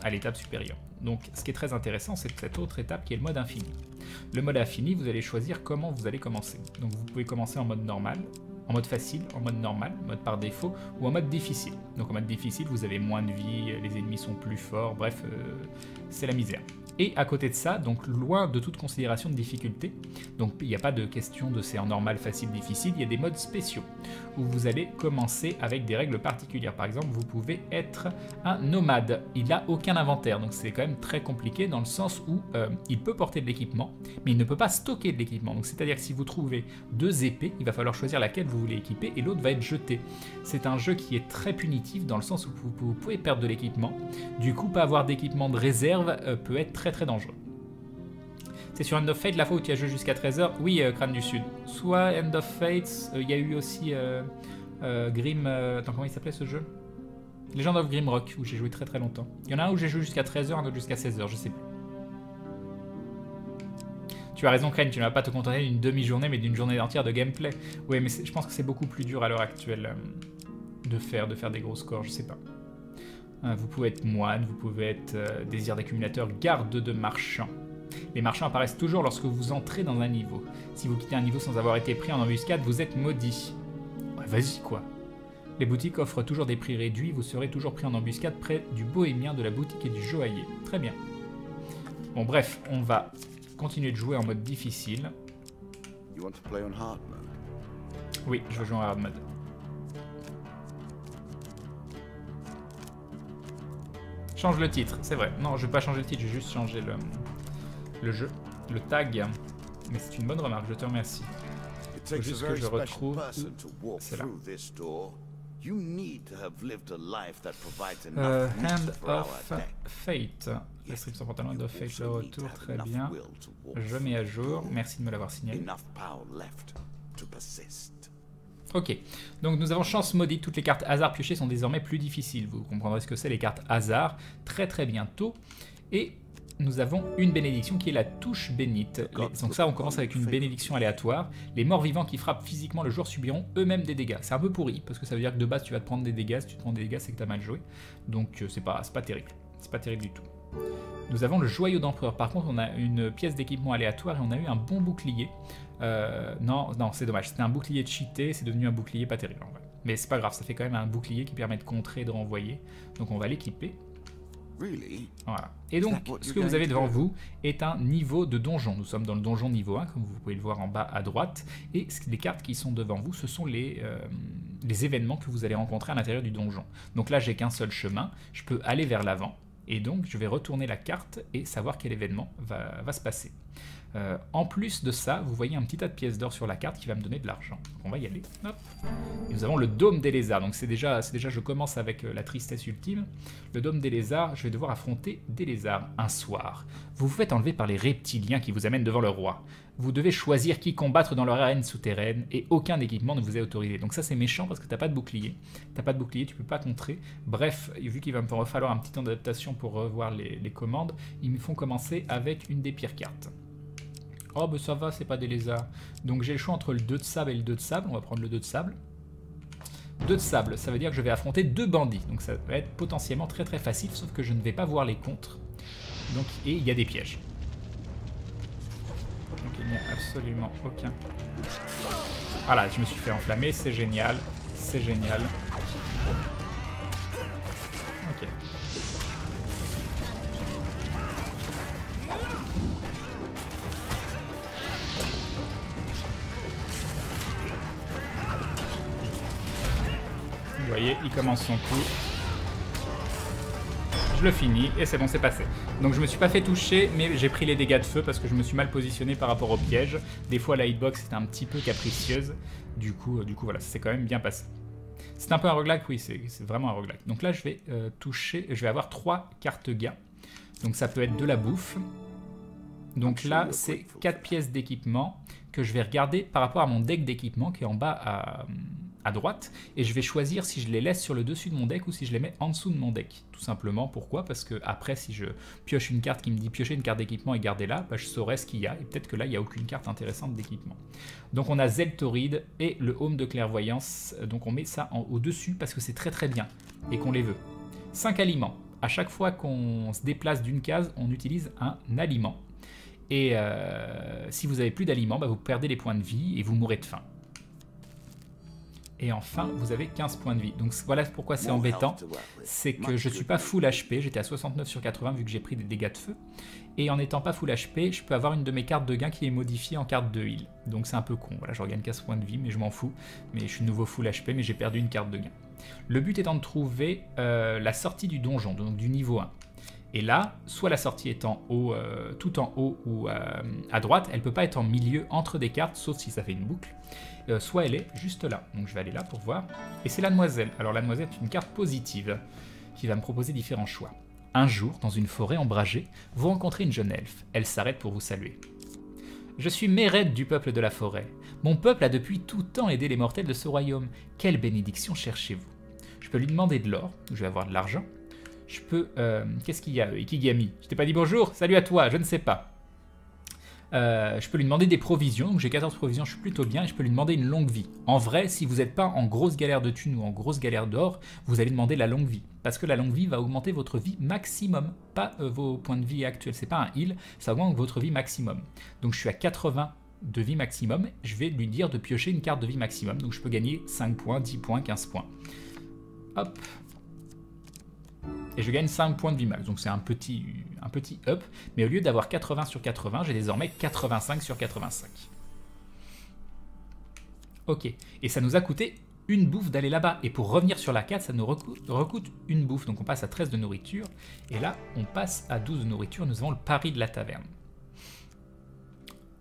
à l'étape supérieure. Donc ce qui est très intéressant, c'est cette autre étape qui est le mode infini. Le mode infini, vous allez choisir comment vous allez commencer. Donc vous pouvez commencer en mode normal, en mode facile, en mode normal, mode par défaut, ou en mode difficile. Donc en mode difficile, vous avez moins de vie, les ennemis sont plus forts, bref, c'est la misère. Et à côté de ça, donc loin de toute considération de difficulté, donc il n'y a pas de question de c'est en normal, facile, difficile, il y a des modes spéciaux, où vous allez commencer avec des règles particulières. Par exemple, vous pouvez être un nomade, il n'a aucun inventaire, donc c'est quand même très compliqué dans le sens où il peut porter de l'équipement, mais il ne peut pas stocker de l'équipement. Donc c'est-à-dire que si vous trouvez 2 épées, il va falloir choisir laquelle vous voulez équiper et l'autre va être jeté. C'est un jeu qui est très punitif dans le sens où vous pouvez perdre de l'équipement, du coup pas avoir d'équipement de réserve peut être très très dangereux. C'est sur End of Fate la fois où tu as joué jusqu'à 13h? Oui, Crâne du Sud. Soit End of Fate, il y a eu aussi Grim... attends, comment il s'appelait ce jeu? Legend of Grimrock, où j'ai joué très très longtemps. Il y en a un où j'ai joué jusqu'à 13h, un autre jusqu'à 16h, je sais plus. Tu as raison, Crane, tu ne vas pas te contenter d'une demi-journée, mais d'une journée entière de gameplay. Oui, mais je pense que c'est beaucoup plus dur à l'heure actuelle de faire des gros scores, je sais pas. Vous pouvez être moine, vous pouvez être désir d'accumulateur, garde de marchand. Les marchands apparaissent toujours lorsque vous entrez dans un niveau. Si vous quittez un niveau sans avoir été pris en embuscade, vous êtes maudit. Ouais, vas-y quoi. Les boutiques offrent toujours des prix réduits, vous serez toujours pris en embuscade près du bohémien, de la boutique et du joaillier. Très bien. Bon bref, on va continuer de jouer en mode difficile. Oui, je veux jouer en hard mode. Change le titre, c'est vrai. Non, je vais pas changer le titre, je vais juste changer le jeu, le tag. Mais c'est une bonne remarque, je te remercie. Il faut juste que je retrouve... C'est là. Hand of Fate. Restriction pantalon, Hand of Fate, le retour, très bien. Je mets à jour, merci de me l'avoir signalé. Ok, donc nous avons chance maudite, toutes les cartes hasard piochées sont désormais plus difficiles. Vous comprendrez ce que c'est les cartes hasard très très bientôt. Et nous avons une bénédiction qui est la touche bénite. Donc ça, on commence avec une bénédiction aléatoire. Les morts vivants qui frappent physiquement le joueur subiront eux-mêmes des dégâts. C'est un peu pourri, parce que ça veut dire que de base tu vas te prendre des dégâts. Si tu te prends des dégâts, c'est que tu as mal joué. Donc c'est pas terrible. C'est pas terrible du tout. Nous avons le joyau d'empereur. Par contre, on a une pièce d'équipement aléatoire et on a eu un bon bouclier. Non, c'est dommage. C'était un bouclier cheaté, c'est devenu un bouclier pas terrible en vrai. Mais c'est pas grave, ça fait quand même un bouclier qui permet de contrer et de renvoyer. Donc on va l'équiper. Voilà. Et donc, ce que vous avez devant vous est un niveau de donjon. Nous sommes dans le donjon niveau 1, comme vous pouvez le voir en bas à droite. Et les cartes qui sont devant vous, ce sont les événements que vous allez rencontrer à l'intérieur du donjon. Donc là, j'ai qu'un seul chemin. Je peux aller vers l'avant. Et donc, je vais retourner la carte et savoir quel événement va se passer. En plus de ça, vous voyez un petit tas de pièces d'or sur la carte qui va me donner de l'argent. On va y aller. Hop. Et nous avons le dôme des lézards. Donc c'est déjà, je commence avec la tristesse ultime. Le dôme des lézards, je vais devoir affronter des lézards un soir. Vous vous faites enlever par les reptiliens qui vous amènent devant le roi. Vous devez choisir qui combattre dans leur arène souterraine et aucun équipement ne vous est autorisé. Donc ça c'est méchant parce que t'as pas de bouclier. T'as pas de bouclier, tu peux pas contrer. Bref, vu qu'il va me falloir un petit temps d'adaptation pour revoir les commandes, ils me font commencer avec une des pires cartes. Oh bah ça va, c'est pas des lézards. Donc j'ai le choix entre le 2 de sable et le 2 de sable. On va prendre le 2 de sable. 2 de sable, ça veut dire que je vais affronter 2 bandits. Donc ça va être potentiellement très très facile, sauf que je ne vais pas voir les contres. Donc, et il y a des pièges. Donc il n'y a absolument aucun. Voilà, je me suis fait enflammer, c'est génial. C'est génial. Ok. Vous voyez, il commence son coup. Je le finis et c'est bon, c'est passé. Donc je me suis pas fait toucher, mais j'ai pris les dégâts de feu parce que je me suis mal positionné par rapport au piège. Des fois la hitbox est un petit peu capricieuse. Du coup voilà, c'est quand même bien passé. C'est un peu un roguelike, oui, c'est vraiment un roguelike. Donc là je vais toucher, je vais avoir 3 cartes gains. Donc ça peut être de la bouffe. Donc là c'est 4 pièces d'équipement que je vais regarder par rapport à mon deck d'équipement qui est en bas à droite, et je vais choisir si je les laisse sur le dessus de mon deck ou si je les mets en dessous de mon deck. Tout simplement, pourquoi? Parce que après, si je pioche une carte qui me dit piocher une carte d'équipement et garder-la, bah, je saurai ce qu'il y a, et peut-être que là, il n'y a aucune carte intéressante d'équipement. Donc on a Zeltoride et le Home de Clairvoyance, donc on met ça au-dessus parce que c'est très très bien, et qu'on les veut. 5 aliments. À chaque fois qu'on se déplace d'une case, on utilise un aliment. Et si vous n'avez plus d'aliments, bah, vous perdez les points de vie et vous mourrez de faim. Et enfin, vous avez 15 points de vie. Donc voilà pourquoi c'est embêtant. C'est que je ne suis pas full HP. J'étais à 69 sur 80 vu que j'ai pris des dégâts de feu. Et en n'étant pas full HP, je peux avoir une de mes cartes de gain qui est modifiée en carte de heal. Donc c'est un peu con. Voilà, je regagne 15 points de vie, mais je m'en fous. Mais je suis nouveau full HP, mais j'ai perdu une carte de gain. Le but étant de trouver la sortie du donjon, donc du niveau 1. Et là, soit la sortie est en haut, tout en haut ou à droite, elle ne peut pas être en milieu entre des cartes, sauf si ça fait une boucle. Soit elle est juste là. Donc je vais aller là pour voir. Et c'est la demoiselle. Alors la demoiselle est une carte positive qui va me proposer différents choix. Un jour, dans une forêt ombragée, vous rencontrez une jeune elfe. Elle s'arrête pour vous saluer. Je suis Mérède du peuple de la forêt. Mon peuple a depuis tout temps aidé les mortels de ce royaume. Quelle bénédiction cherchez-vous? Je peux lui demander de l'or, je vais avoir de l'argent. Je peux... qu'est-ce qu'il y a, Ikigami? Je t'ai pas dit bonjour? Salut à toi, je ne sais pas. Je peux lui demander des provisions, donc j'ai 14 provisions, je suis plutôt bien, et je peux lui demander une longue vie. En vrai, si vous n'êtes pas en grosse galère de thunes ou en grosse galère d'or, vous allez demander la longue vie. Parce que la longue vie va augmenter votre vie maximum, pas vos points de vie actuels. C'est pas un heal, ça augmente votre vie maximum. Donc je suis à 80 de vie maximum, je vais lui dire de piocher une carte de vie maximum, donc je peux gagner 5 points, 10 points, 15 points. Hop. Et je gagne 5 points de vie max, donc c'est un petit up, mais au lieu d'avoir 80 sur 80, j'ai désormais 85 sur 85. Ok, et ça nous a coûté une bouffe d'aller là-bas, et pour revenir sur la carte, ça nous recoute une bouffe, donc on passe à 13 de nourriture, et là, on passe à 12 de nourriture, nous avons le pari de la taverne.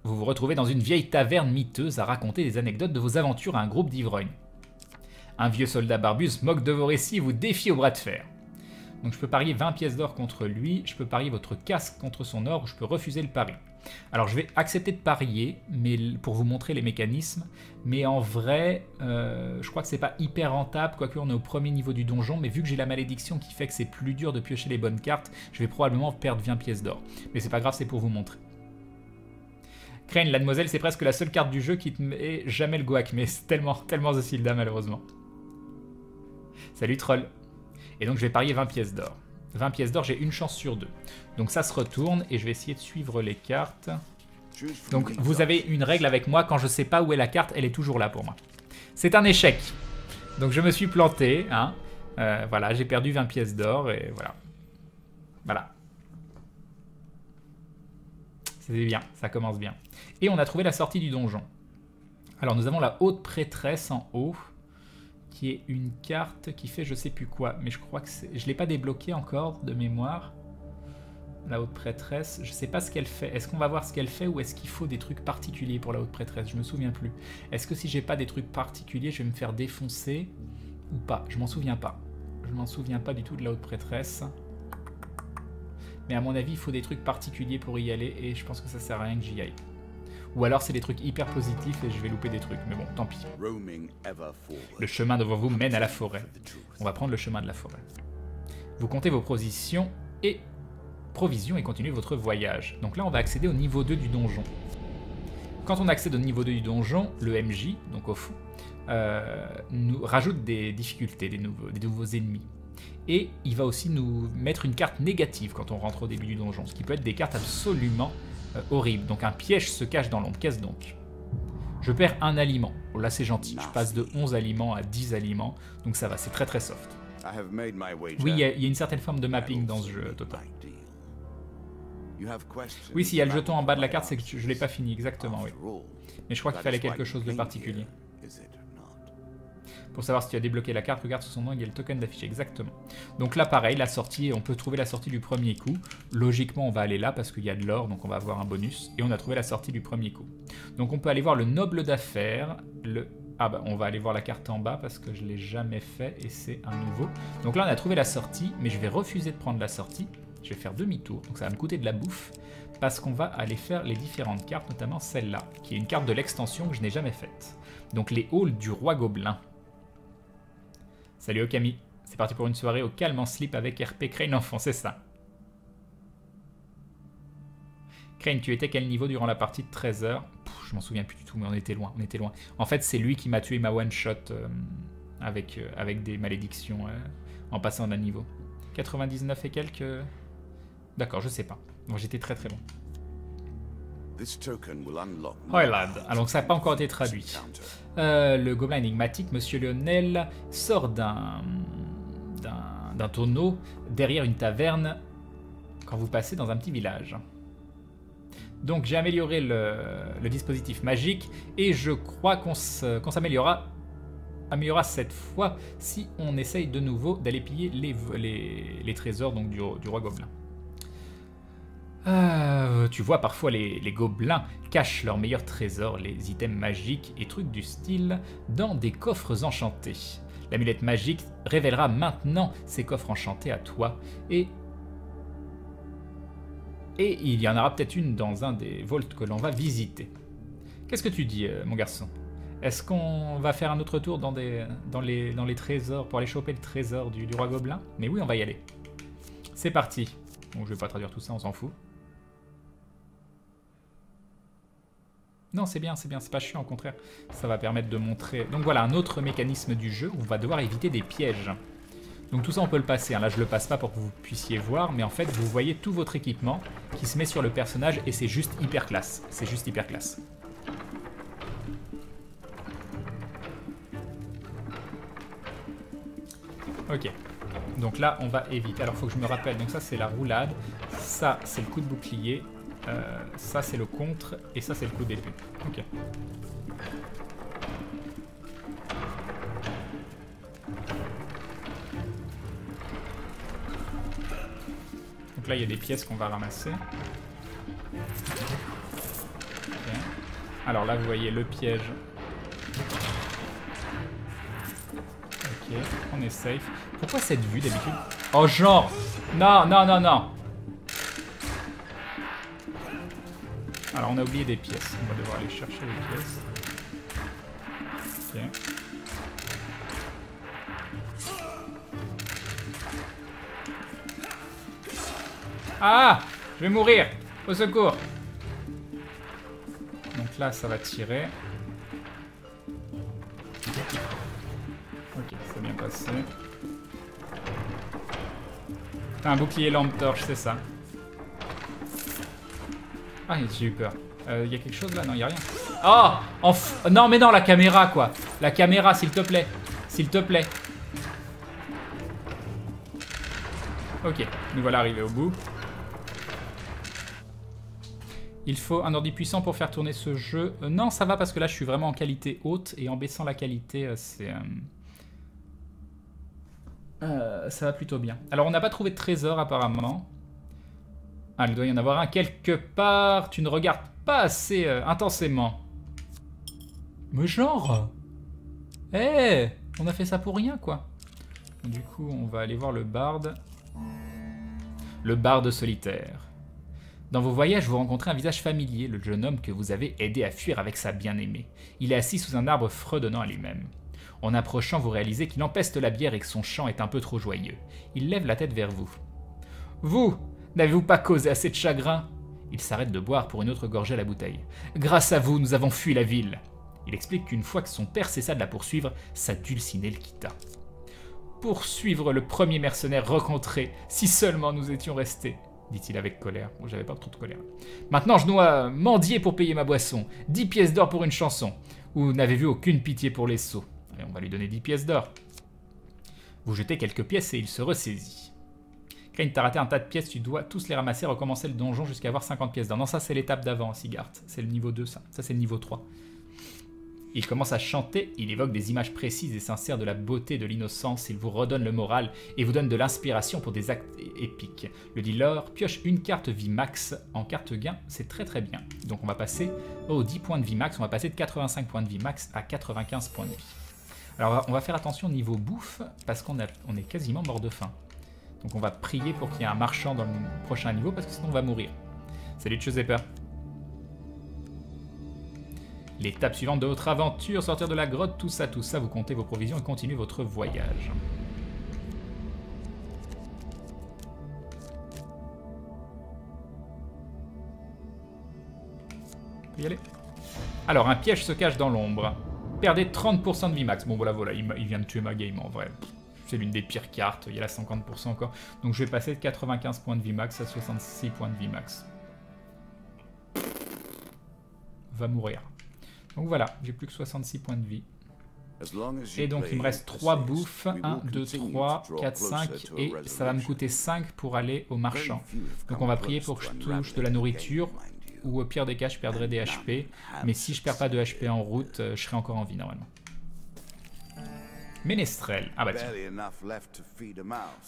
Vous vous retrouvez dans une vieille taverne miteuse à raconter des anecdotes de vos aventures à un groupe d'ivrognes. Un vieux soldat barbu se moque de vos récits et vous défie au bras de fer. Donc je peux parier 20 pièces d'or contre lui, je peux parier votre casque contre son or, ou je peux refuser le pari. Alors je vais accepter de parier, mais pour vous montrer les mécanismes, mais en vrai, je crois que c'est pas hyper rentable, quoique on est au premier niveau du donjon, mais vu que j'ai la malédiction qui fait que c'est plus dur de piocher les bonnes cartes, je vais probablement perdre 20 pièces d'or. Mais c'est pas grave, c'est pour vous montrer. Crane, la demoiselle, c'est presque la seule carte du jeu qui te met jamais le goak, mais c'est tellement Zocilda malheureusement. Salut troll. Et donc je vais parier 20 pièces d'or. 20 pièces d'or, j'ai une chance sur 2. Donc ça se retourne et je vais essayer de suivre les cartes. Donc vous avez une règle avec moi, quand je sais pas où est la carte, elle est toujours là pour moi. C'est un échec. Donc je me suis planté. Hein. Voilà, j'ai perdu 20 pièces d'or et voilà. Voilà. C'est bien, ça commence bien. Et on a trouvé la sortie du donjon. Alors nous avons la haute prêtresse en haut, qui est une carte qui fait je sais plus quoi, mais je crois que je ne l'ai pas débloquée encore de mémoire. La haute prêtresse, je sais pas ce qu'elle fait. Est-ce qu'on va voir ce qu'elle fait ou est-ce qu'il faut des trucs particuliers pour la haute prêtresse? Je me souviens plus. Est-ce que si j'ai pas des trucs particuliers, je vais me faire défoncer ou pas? Je m'en souviens pas. Je m'en souviens pas du tout de la haute prêtresse. Mais à mon avis, il faut des trucs particuliers pour y aller et je pense que ça sert à rien que j'y aille. Ou alors c'est des trucs hyper positifs et je vais louper des trucs. Mais bon, tant pis. Le chemin devant vous mène à la forêt. On va prendre le chemin de la forêt. Vous comptez vos provisions et continuez votre voyage. Donc là, on va accéder au niveau 2 du donjon. Quand on accède au niveau 2 du donjon, le MJ, donc au fond, nous rajoute des difficultés, des nouveaux ennemis. Et il va aussi nous mettre une carte négative quand on rentre au début du donjon, ce qui peut être des cartes absolument horribles. Donc un piège se cache dans l'ombre. Qu'est-ce donc? Je perds un aliment. Oh, là, c'est gentil. Je passe de 11 aliments à 10 aliments. Donc ça va, c'est très très soft. Oui, il y a une certaine forme de mapping dans ce jeu, Total. Oui, s'il y a le jeton en bas de la carte, c'est que je ne l'ai pas fini, exactement, oui. Mais je crois qu'il fallait quelque chose de particulier. Pour savoir si tu as débloqué la carte, regarde sous son nom, il y a le token d'affiché, exactement. Donc là, pareil, la sortie, on peut trouver la sortie du premier coup. Logiquement, on va aller là parce qu'il y a de l'or, donc on va avoir un bonus. Et on a trouvé la sortie du premier coup. Donc on peut aller voir le noble d'affaires, Ah bah, on va aller voir la carte en bas parce que je ne l'ai jamais fait et c'est un nouveau. Donc là, on a trouvé la sortie, mais je vais refuser de prendre la sortie. Je vais faire demi-tour, donc ça va me coûter de la bouffe, parce qu'on va aller faire les différentes cartes, notamment celle-là, qui est une carte de l'extension que je n'ai jamais faite. Donc les halls du roi gobelin. Salut Okami, c'est parti pour une soirée au calme en slip avec RP Crane Enfant, c'est ça. Crane, tu étais quel niveau durant la partie de 13 heures? Je m'en souviens plus du tout, mais on était loin, En fait, c'est lui qui m'a tué ma one-shot avec des malédictions en passant d'un niveau. 99 et quelques... D'accord, je sais pas. Bon, j'étais très très loin. Hoylad. Alors ça n'a pas encore été traduit. Le gobelin énigmatique, Monsieur Lionel, sort d'un tonneau derrière une taverne quand vous passez dans un petit village. Donc j'ai amélioré le dispositif magique et je crois qu'on s'améliorera cette fois si on essaye de nouveau d'aller piller les trésors donc, du roi gobelin. Tu vois, parfois les gobelins cachent leurs meilleurs trésors, les items magiques et trucs du style, dans des coffres enchantés. L'amulette magique révélera maintenant ces coffres enchantés à toi, et il y en aura peut-être une dans un des vaults que l'on va visiter. Qu'est-ce que tu dis, mon garçon? Est-ce qu'on va faire un autre tour dans les trésors, pour aller choper le trésor du roi gobelin? Mais oui, on va y aller. C'est parti. Bon, je vais pas traduire tout ça, on s'en fout. Non, c'est bien, c'est pas chiant, au contraire. Ça va permettre de montrer... Donc voilà, un autre mécanisme du jeu où on va devoir éviter des pièges. Donc tout ça, on peut le passer. Hein. Là, je le passe pas pour que vous puissiez voir, mais en fait, vous voyez tout votre équipement qui se met sur le personnage et c'est juste hyper classe. C'est juste hyper classe. Ok. Donc là, on va éviter. Alors, il faut que je me rappelle. Donc ça, c'est la roulade. Ça, c'est le coup de bouclier. Ça, c'est le contre. Et ça, c'est le coup d'épée. Ok. Donc là, il y a des pièces qu'on va ramasser. Okay. Alors là, vous voyez le piège. Ok, on est safe. Pourquoi cette vue d'habitude? Oh, genre! Non, non, non, non! Alors, on a oublié des pièces. On va devoir aller chercher les pièces. Ok. Ah! Je vais mourir! Au secours! Donc là, ça va tirer. Ok, c'est bien passé. T'as un bouclier lampe torche, c'est ça. Ah, j'ai eu peur. Y a quelque chose là? Non, y a rien. Oh! Non, mais non, la caméra, quoi. La caméra, s'il te plaît. S'il te plaît. Ok, nous voilà arrivés au bout. Il faut un ordi puissant pour faire tourner ce jeu. Non, ça va parce que là, je suis vraiment en qualité haute. Et en baissant la qualité, ça va plutôt bien. Alors, on n'a pas trouvé de trésor, apparemment. Ah, il doit y en avoir un quelque part. Tu ne regardes pas assez intensément. Mais genre... Eh, on a fait ça pour rien, quoi. Du coup, on va aller voir le barde. Le barde solitaire. Dans vos voyages, vous rencontrez un visage familier, le jeune homme que vous avez aidé à fuir avec sa bien-aimée. Il est assis sous un arbre fredonnant à lui-même. En approchant, vous réalisez qu'il empeste la bière et que son chant est un peu trop joyeux. Il lève la tête vers vous. Vous, n'avez-vous pas causé assez de chagrin? Il s'arrête de boire pour une autre gorgée à la bouteille. Grâce à vous, nous avons fui la ville. Il explique qu'une fois que son père cessa de la poursuivre, sa dulcinée le quitta. Poursuivre le premier mercenaire rencontré, si seulement nous étions restés, dit-il avec colère. Bon, j'avais pas trop de colère. Maintenant, je dois mendier pour payer ma boisson. 10 pièces d'or pour une chanson. Vous n'avez vu aucune pitié pour les sots. Et on va lui donner 10 pièces d'or. Vous jetez quelques pièces et il se ressaisit. Crane, t'as raté un tas de pièces, tu dois tous les ramasser, recommencer le donjon jusqu'à avoir 50 pièces d'or. Non, ça c'est l'étape d'avant, Sigart. C'est le niveau 2, ça. Ça c'est le niveau 3. Il commence à chanter, il évoque des images précises et sincères de la beauté, de l'innocence, il vous redonne le moral et vous donne de l'inspiration pour des actes épiques. Le dealer pioche une carte vie max en carte gain, c'est très très bien. Donc on va passer aux 10 points de vie max, on va passer de 85 points de vie max à 95 points de vie. Alors on va faire attention au niveau bouffe, parce qu'on est quasiment mort de faim. Donc on va prier pour qu'il y ait un marchand dans le prochain niveau, parce que sinon on va mourir. Salut Giuseppe. L'étape suivante de votre aventure, sortir de la grotte, tout ça, vous comptez vos provisions et continuez votre voyage. On peut y aller. Alors, un piège se cache dans l'ombre. Perdez 30% de vie max. Bon, voilà, il vient de tuer ma game en vrai. C'est l'une des pires cartes, il y a la 50% encore. Donc je vais passer de 95 points de vie max à 66 points de vie max. Va mourir. Donc voilà, j'ai plus que 66 points de vie. Et donc il me reste 3 bouffes, 1, 2, 3, 4, 5, et ça va me coûter 5 pour aller au marchand. Donc on va prier pour que je touche de la nourriture, ou au pire des cas je perdrai des HP, mais si je perds pas de HP en route, je serai encore en vie normalement. Ménestrel. Ah bah tiens.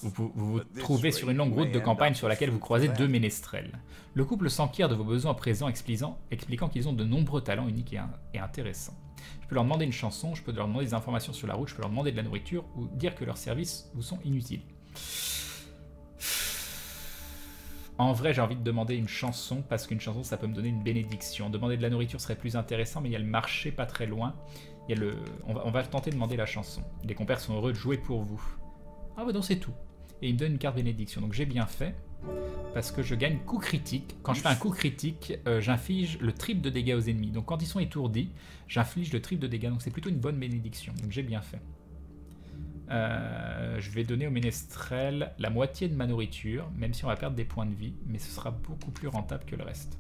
Vous vous trouvez sur une longue route de campagne sur laquelle vous croisez 2 ménestrels. Le couple s'enquiert de vos besoins présents, expliquant qu'ils ont de nombreux talents uniques et intéressants. Je peux leur demander une chanson, je peux leur demander des informations sur la route, je peux leur demander de la nourriture ou dire que leurs services vous sont inutiles. En vrai, j'ai envie de demander une chanson parce qu'une chanson, ça peut me donner une bénédiction. Demander de la nourriture serait plus intéressant, mais il y a le marché pas très loin. Il y a on va tenter de demander la chanson. Les compères sont heureux de jouer pour vous. Ah bah non, c'est tout. Et il me donne une carte bénédiction. Donc j'ai bien fait. Parce que je gagne coup critique. Quand je fais un coup critique, j'inflige le triple de dégâts aux ennemis. Donc quand ils sont étourdis, j'inflige le triple de dégâts. Donc c'est plutôt une bonne bénédiction. Donc j'ai bien fait. Je vais donner au ménestrel la moitié de ma nourriture, même si on va perdre des points de vie. Mais ce sera beaucoup plus rentable que le reste.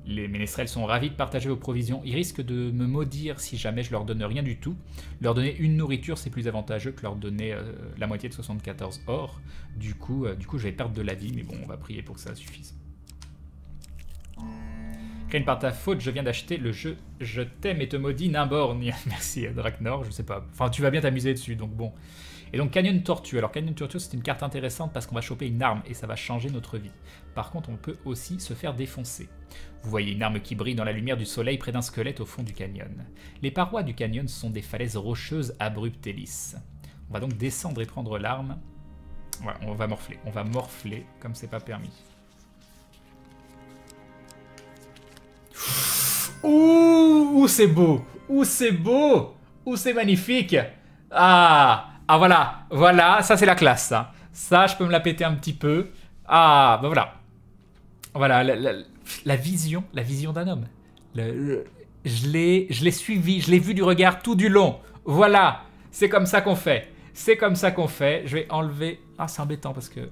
Les ménestrels sont ravis de partager vos provisions. Ils risquent de me maudire si jamais je leur donne rien du tout. Leur donner une nourriture, c'est plus avantageux que leur donner la moitié de 74 or. Du coup, je vais perdre de la vie, mais bon, on va prier pour que ça suffise. Crane, par ta faute, je viens d'acheter le jeu Je t'aime et te maudis Nimborgne. Merci Draknor, je sais pas. Enfin, tu vas bien t'amuser dessus, donc bon. Et donc Canyon Tortue. Alors Canyon Tortue, c'est une carte intéressante parce qu'on va choper une arme et ça va changer notre vie. Par contre, on peut aussi se faire défoncer. Vous voyez une arme qui brille dans la lumière du soleil près d'un squelette au fond du canyon. Les parois du canyon sont des falaises rocheuses abruptes et lisses. On va donc descendre et prendre l'arme. Voilà, on va morfler. On va morfler comme c'est pas permis. Ouh, c'est beau. Ouh, c'est beau. Ouh, c'est magnifique. Voilà, ça c'est la classe, ça. Ça, je peux me la péter un petit peu. Ah, bah voilà. Voilà, la vision d'un homme. Je l'ai suivi, je l'ai vu du regard tout du long. Voilà, c'est comme ça qu'on fait. C'est comme ça qu'on fait. Je vais enlever... Ah, c'est embêtant parce que...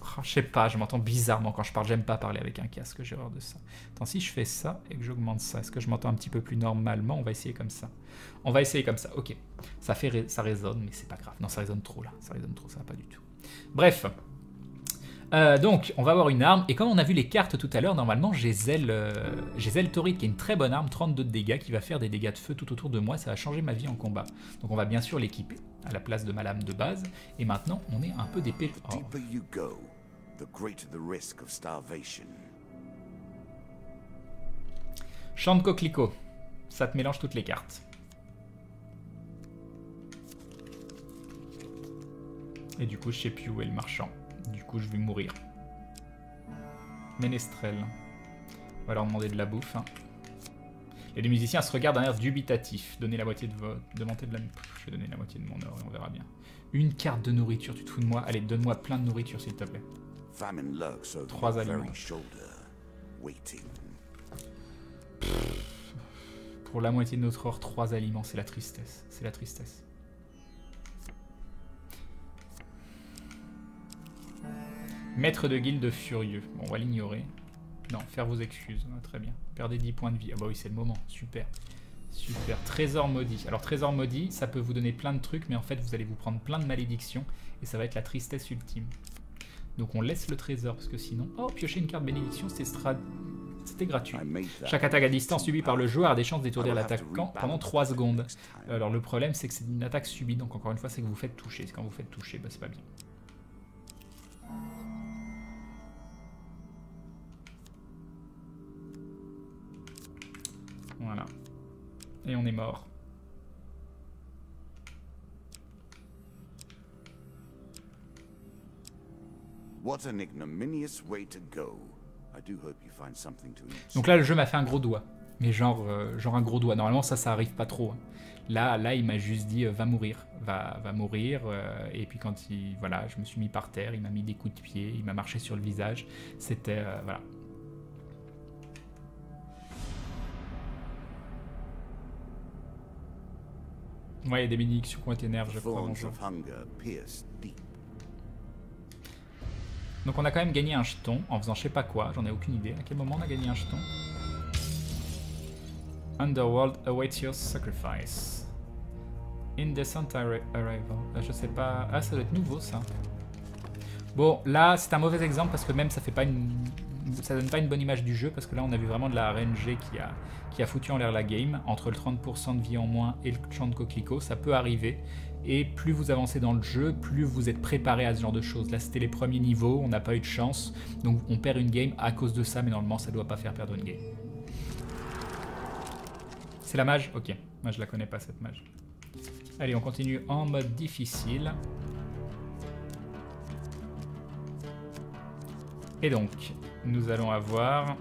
Oh, je sais pas, je m'entends bizarrement quand je parle. J'aime pas parler avec un casque, j'ai horreur de ça. Attends, si je fais ça et que j'augmente ça, est-ce que je m'entends un petit peu plus normalement? On va essayer comme ça. On va essayer comme ça, ok. Ça résonne, mais c'est pas grave. Non, ça résonne trop là. Ça résonne trop, ça va pas du tout. Bref. Donc, on va avoir une arme. Et comme on a vu les cartes tout à l'heure, normalement, j'ai Zeltoride, qui est une très bonne arme, 32 de dégâts, qui va faire des dégâts de feu tout autour de moi. Ça va changer ma vie en combat. Donc, on va bien sûr l'équiper à la place de ma lame de base. Et maintenant, on est un peu d'épée. Oh. the greater the risk of starvation. Champ de coquelicot. Ça te mélange toutes les cartes. Et du coup, je sais plus où est le marchand. Du coup, je vais mourir. Ménestrel. On va leur demander de la bouffe. Hein. Les deux musiciens se regardent d'un air dubitatif. Donnez la moitié de votre... Demandez de la... Je vais donner la moitié de mon or et on verra bien. Une carte de nourriture, tu te fous de moi? Allez, donne-moi plein de nourriture, s'il te plaît. 3 aliments. Pour la moitié de notre or, 3 aliments, c'est la tristesse. C'est la tristesse. Maître de guilde furieux. Bon, on va l'ignorer. Non, faire vos excuses. Ah, très bien. Perdez 10 points de vie. Ah bah oui, c'est le moment. Super. Super. Trésor maudit. Alors, trésor maudit, ça peut vous donner plein de trucs, mais en fait, vous allez vous prendre plein de malédictions et ça va être la tristesse ultime. Donc, on laisse le trésor parce que sinon... Oh, piocher une carte bénédiction, c'était gratuit. Chaque attaque à distance subie par le joueur a des chances d'étourdir l'attaquant pendant 3 secondes. Alors, le problème, c'est que c'est une attaque subie. Donc, encore une fois, c'est que vous faites toucher. Quand vous faites toucher, bah, c'est pas bien. Voilà. Et on est mort. Donc là, le jeu m'a fait un gros doigt. Mais genre un gros doigt. Normalement, ça arrive pas trop. Hein. Là, il m'a juste dit va mourir. Va mourir. Et puis quand voilà, je me suis mis par terre, il m'a mis des coups de pied, il m'a marché sur le visage. C'était... voilà. Ouais, il y a des bénédictions qui ont été nerfs, je crois. Donc on a quand même gagné un jeton en faisant je sais pas quoi, j'en ai aucune idée. À quel moment on a gagné un jeton? Underworld awaits your sacrifice. Indecent arrival. Je sais pas. Ah, ça doit être nouveau ça. Bon, là c'est un mauvais exemple parce que même ça fait pas ça donne pas une bonne image du jeu parce que là on a vu vraiment de la RNG qui a foutu en l'air la game. Entre le 30% de vie en moins et le champ de coquelicot, ça peut arriver. Et plus vous avancez dans le jeu, plus vous êtes préparé à ce genre de choses. Là c'était les premiers niveaux, on n'a pas eu de chance. Donc on perd une game à cause de ça, mais normalement ça doit pas faire perdre une game. C'est la mage? Ok, moi je la connais pas cette mage. Allez, on continue en mode difficile. Et donc, nous allons avoir...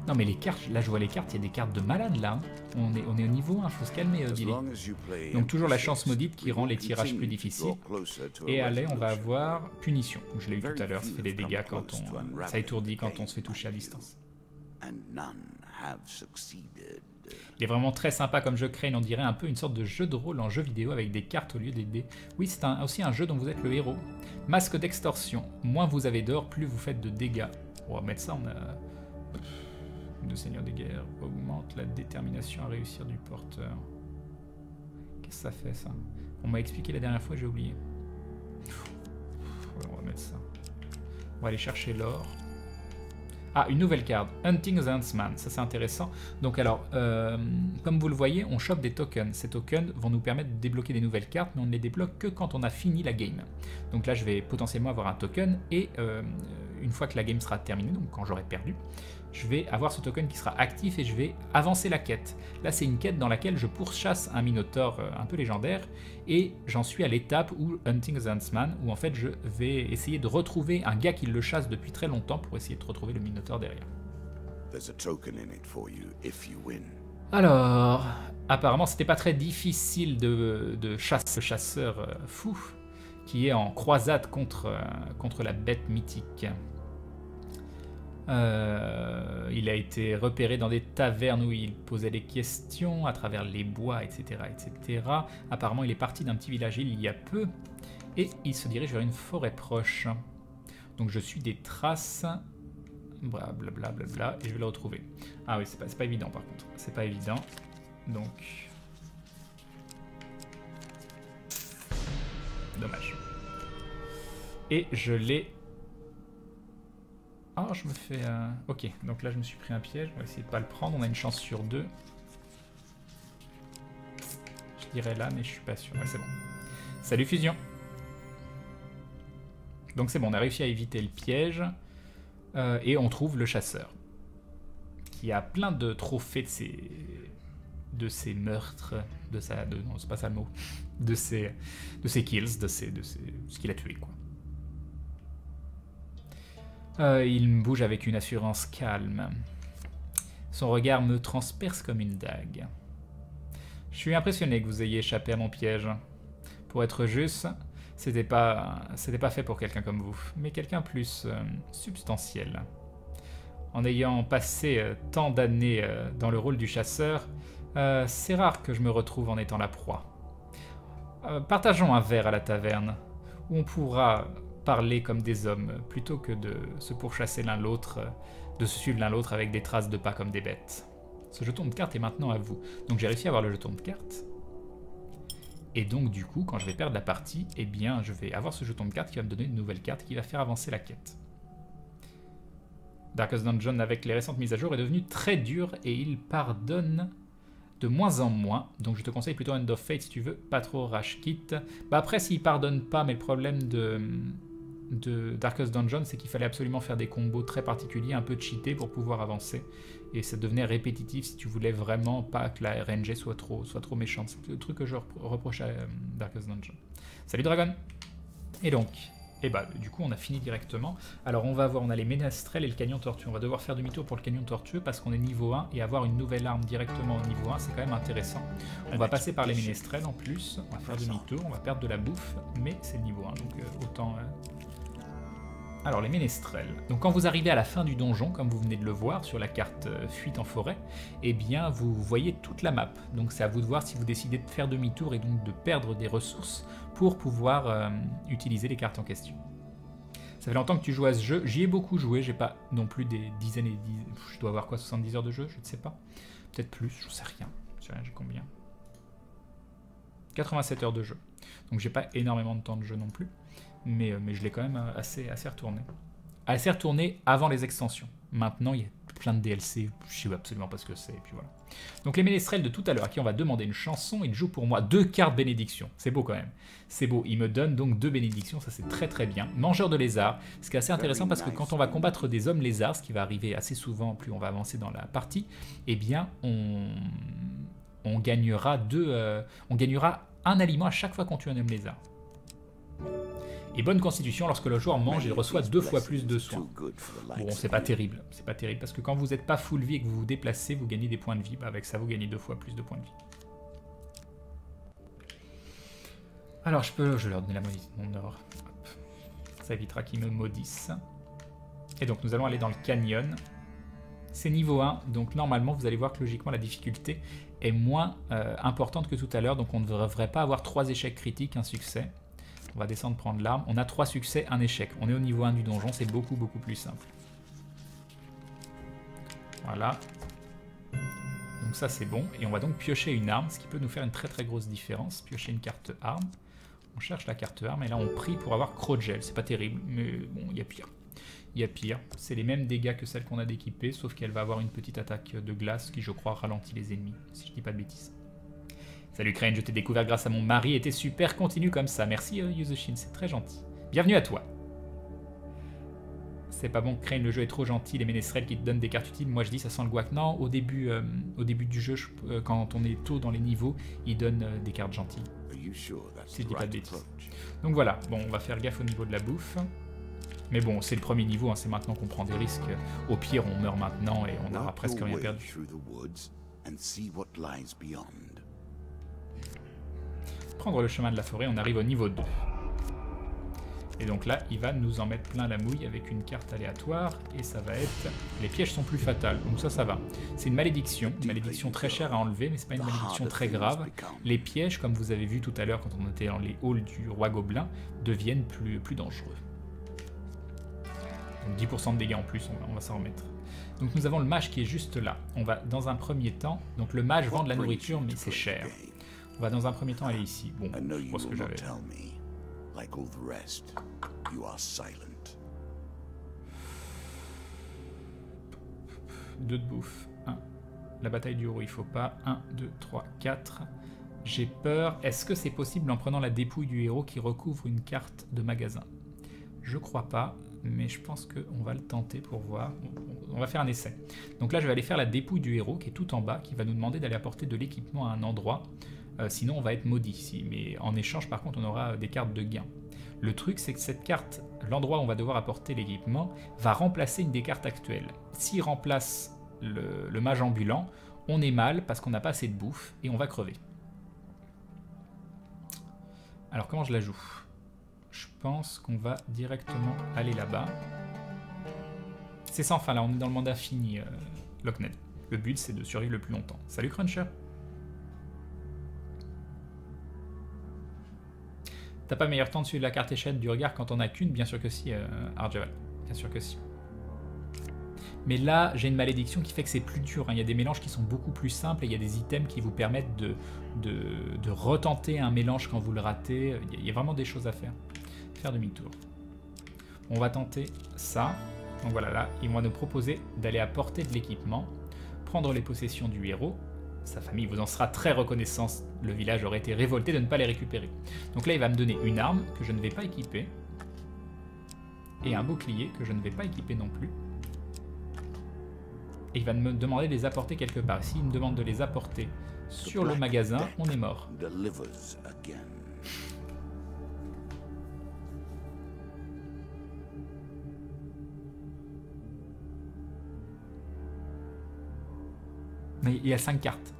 Non mais les cartes, là je vois les cartes, il y a des cartes de malade là. Hein. On est au niveau 1, faut se calmer Billy. Donc toujours la chance maudite qui rend les tirages plus difficiles. Et allez, on va avoir punition. Donc, je l'ai eu tout à l'heure, ça fait des dégâts quand on... Ça étourdit quand on se fait toucher à distance. Il est vraiment très sympa comme jeu Crane, on dirait un peu une sorte de jeu de rôle en jeu vidéo avec des cartes au lieu des dés. Oui, c'est aussi un jeu dont vous êtes le héros. Masque d'extorsion. Moins vous avez d'or, plus vous faites de dégâts. On va mettre ça, on a... De Seigneur des guerres augmente la détermination à réussir du porteur. Qu'est-ce que ça fait ça? On m'a expliqué la dernière fois, j'ai oublié. Ouais, on va mettre ça. On va aller chercher l'or. Ah, une nouvelle carte, Hunting the Huntsman, ça c'est intéressant. Donc alors, comme vous le voyez, on chope des tokens. Ces tokens vont nous permettre de débloquer des nouvelles cartes, mais on ne les débloque que quand on a fini la game. Donc là, je vais potentiellement avoir un token, et une fois que la game sera terminée, donc quand j'aurai perdu, je vais avoir ce token qui sera actif et je vais avancer la quête. Là, c'est une quête dans laquelle je pourchasse un minotaure un peu légendaire et j'en suis à l'étape où Hunting the Huntsman, où en fait je vais essayer de retrouver un gars qui le chasse depuis très longtemps pour essayer de retrouver le minotaure derrière. Alors, apparemment, c'était pas très difficile de chasser ce chasseur fou qui est en croisade contre la bête mythique. Il a été repéré dans des tavernes où il posait des questions à travers les bois, etc., etc. Apparemment, il est parti d'un petit village il y a peu et il se dirige vers une forêt proche. Donc je suis des traces, blablabla, et je vais le retrouver. Ah oui, c'est pas évident par contre. C'est pas évident. Donc... Dommage. Et je l'ai... Ah, je me fais... Ok, donc là je me suis pris un piège, on va essayer de pas le prendre, on a une chance sur 2. Je dirais là, mais je suis pas sûr. Ouais, c'est bon. Salut Fusion. Donc c'est bon, on a réussi à éviter le piège. Et on trouve le chasseur. Qui a plein de trophées de ses meurtres, non, c'est pas ça le mot, de ses kills, de ce qu'il a tué, quoi. Il me bouge avec une assurance calme. Son regard me transperce comme une dague. Je suis impressionné que vous ayez échappé à mon piège. Pour être juste, c'était pas fait pour quelqu'un comme vous, mais quelqu'un plus substantiel. En ayant passé tant d'années dans le rôle du chasseur, c'est rare que je me retrouve en étant la proie. Partageons un verre à la taverne, où on pourra parler comme des hommes, plutôt que de se pourchasser l'un l'autre, de se suivre l'un l'autre avec des traces de pas comme des bêtes. Ce jeton de cartes est maintenant à vous. Donc j'ai réussi à avoir le jeton de cartes. Et donc du coup, quand je vais perdre la partie, eh bien je vais avoir ce jeton de cartes qui va me donner une nouvelle carte qui va faire avancer la quête. Darkest Dungeon, avec les récentes mises à jour, est devenu très dur et il pardonne de moins en moins. Donc je te conseille plutôt End of Fate si tu veux, pas trop Rage Quit. Bah après, s'il pardonne pas, mais le problème de Darkest Dungeon, c'est qu'il fallait absolument faire des combos très particuliers, un peu cheatés pour pouvoir avancer. Et ça devenait répétitif si tu voulais vraiment pas que la RNG soit trop méchante. C'est le truc que je reproche à Darkest Dungeon. Salut Dragon. Et donc... Et bah du coup on a fini directement. Alors on va voir, on a les ménestrels et le canyon tortueux. On va devoir faire demi-tour pour le canyon tortueux parce qu'on est niveau 1 et avoir une nouvelle arme directement au niveau 1 c'est quand même intéressant. On va passer par les ménestrels en plus, on va faire demi-tour, on va perdre de la bouffe, mais c'est le niveau 1 donc autant... Alors les ménestrels. Donc quand vous arrivez à la fin du donjon, comme vous venez de le voir sur la carte fuite en forêt, eh bien vous voyez toute la map. Donc c'est à vous de voir si vous décidez de faire demi-tour et donc de perdre des ressources pour pouvoir utiliser les cartes en question. Ça fait longtemps que tu joues à ce jeu, j'y ai beaucoup joué, j'ai pas non plus des dizaines et dizaines, je dois avoir quoi, 70 heures de jeu, je ne sais pas. Peut-être plus, je sais rien, j'ai combien 87 heures de jeu. Donc j'ai pas énormément de temps de jeu non plus. Mais je l'ai quand même assez retourné. Assez retourné avant les extensions. Maintenant, il y a plein de DLC, je sais absolument pas ce que c'est, et puis voilà. Donc les ménestrels de tout à l'heure, à qui on va demander une chanson, ils jouent pour moi 2 cartes bénédiction. C'est beau quand même. C'est beau, ils me donnent donc 2 bénédictions, ça c'est très très bien. Mangeur de lézards, ce qui est assez intéressant parce que quand on va combattre des hommes lézards, ce qui va arriver assez souvent, plus on va avancer dans la partie, eh bien on gagnera un aliment à chaque fois qu'on tue un homme lézard. Et bonne constitution, lorsque le joueur mange, il reçoit 2 fois plus de soins. Bon, c'est pas terrible parce que quand vous n'êtes pas full vie et que vous vous déplacez, vous gagnez des points de vie. Bah, avec ça, vous gagnez 2 fois plus de points de vie. Alors, je vais leur donner la maudite de mon or. Hop. Ça évitera qu'ils me maudissent. Et donc, nous allons aller dans le canyon. C'est niveau 1, donc normalement, vous allez voir que logiquement, la difficulté est moins importante que tout à l'heure. Donc, on ne devrait pas avoir 3 échecs critiques, un succès. On va descendre prendre l'arme. On a 3 succès, 1 échec. On est au niveau 1 du donjon, c'est beaucoup plus simple. Voilà. Donc ça c'est bon. Et on va donc piocher une arme, ce qui peut nous faire une très grosse différence. Piocher une carte arme. On cherche la carte arme et là on prie pour avoir Crogel. C'est pas terrible, mais bon, il y a pire. Il y a pire. C'est les mêmes dégâts que celle qu'on a d'équiper, sauf qu'elle va avoir une petite attaque de glace qui je crois ralentit les ennemis, si je dis pas de bêtises. Salut Crane, je t'ai découvert grâce à mon mari et t'es super, continue comme ça. Merci Yuzushin, c'est très gentil. Bienvenue à toi. C'est pas bon Crane, le jeu est trop gentil, les ménestrels qui te donnent des cartes utiles, moi je dis ça sent le guac. Non, au début du jeu, quand on est tôt dans les niveaux, ils donnent des cartes gentilles. Si je dis pas de bêtises. Donc voilà, bon on va faire gaffe au niveau de la bouffe. Mais bon, c'est le premier niveau, hein, c'est maintenant qu'on prend des risques. Au pire, on meurt maintenant et on n'aura presque rien perdu. Prendre le chemin de la forêt, on arrive au niveau 2. Et donc là, il va nous en mettre plein la mouille avec une carte aléatoire, et ça va être... Les pièges sont plus fatals, donc ça va. C'est une malédiction très chère à enlever, mais c'est pas une malédiction très grave. Les pièges, comme vous avez vu tout à l'heure quand on était dans les halls du roi gobelin, deviennent plus dangereux. Donc 10% de dégâts en plus, on va s'en remettre. Donc nous avons le mage qui est juste là. On va dans un premier temps... Donc le mage vend de la nourriture, mais c'est cher. On va dans un premier temps aller ici. Bon, je vois ce que j'avais. Deux de bouffe. 1. La bataille du héros, il faut pas. 1, 2, 3, 4. J'ai peur. Est-ce que c'est possible en prenant la dépouille du héros qui recouvre une carte de magasin? Je crois pas, mais je pense qu'on va le tenter pour voir. On va faire un essai. Donc là, je vais aller faire la dépouille du héros qui est tout en bas, qui va nous demander d'aller apporter de l'équipement à un endroit. Sinon, on va être maudit. Mais en échange, par contre, on aura des cartes de gain. Le truc, c'est que cette carte, l'endroit où on va devoir apporter l'équipement, va remplacer une des cartes actuelles. S'il remplace le mage ambulant, on est mal parce qu'on n'a pas assez de bouffe et on va crever. Alors, comment je la joue ? Je pense qu'on va directement aller là-bas. C'est sans fin, là, on est dans le monde infini, Lockned. Le but, c'est de survivre le plus longtemps. Salut, Cruncher. T'as pas meilleur temps de suivre la carte échelle du regard quand on a qu'une? Bien sûr que si, Arjaval. Bien sûr que si. Mais là, j'ai une malédiction qui fait que c'est plus dur. Hein. Il y a des mélanges qui sont beaucoup plus simples et il y a des items qui vous permettent de retenter un mélange quand vous le ratez. Il y a vraiment des choses à faire. Faire demi-tour. On va tenter ça. Donc voilà, là, ils vont nous proposer d'aller apporter de l'équipement, prendre les possessions du héros. Sa famille vous en sera très reconnaissante. Le village aurait été révolté de ne pas les récupérer. Donc là, il va me donner une arme que je ne vais pas équiper. Et un bouclier que je ne vais pas équiper non plus. Et il va me demander de les apporter quelque part. S'il me demande de les apporter sur le magasin, on est mort. Mais il y a 5 cartes.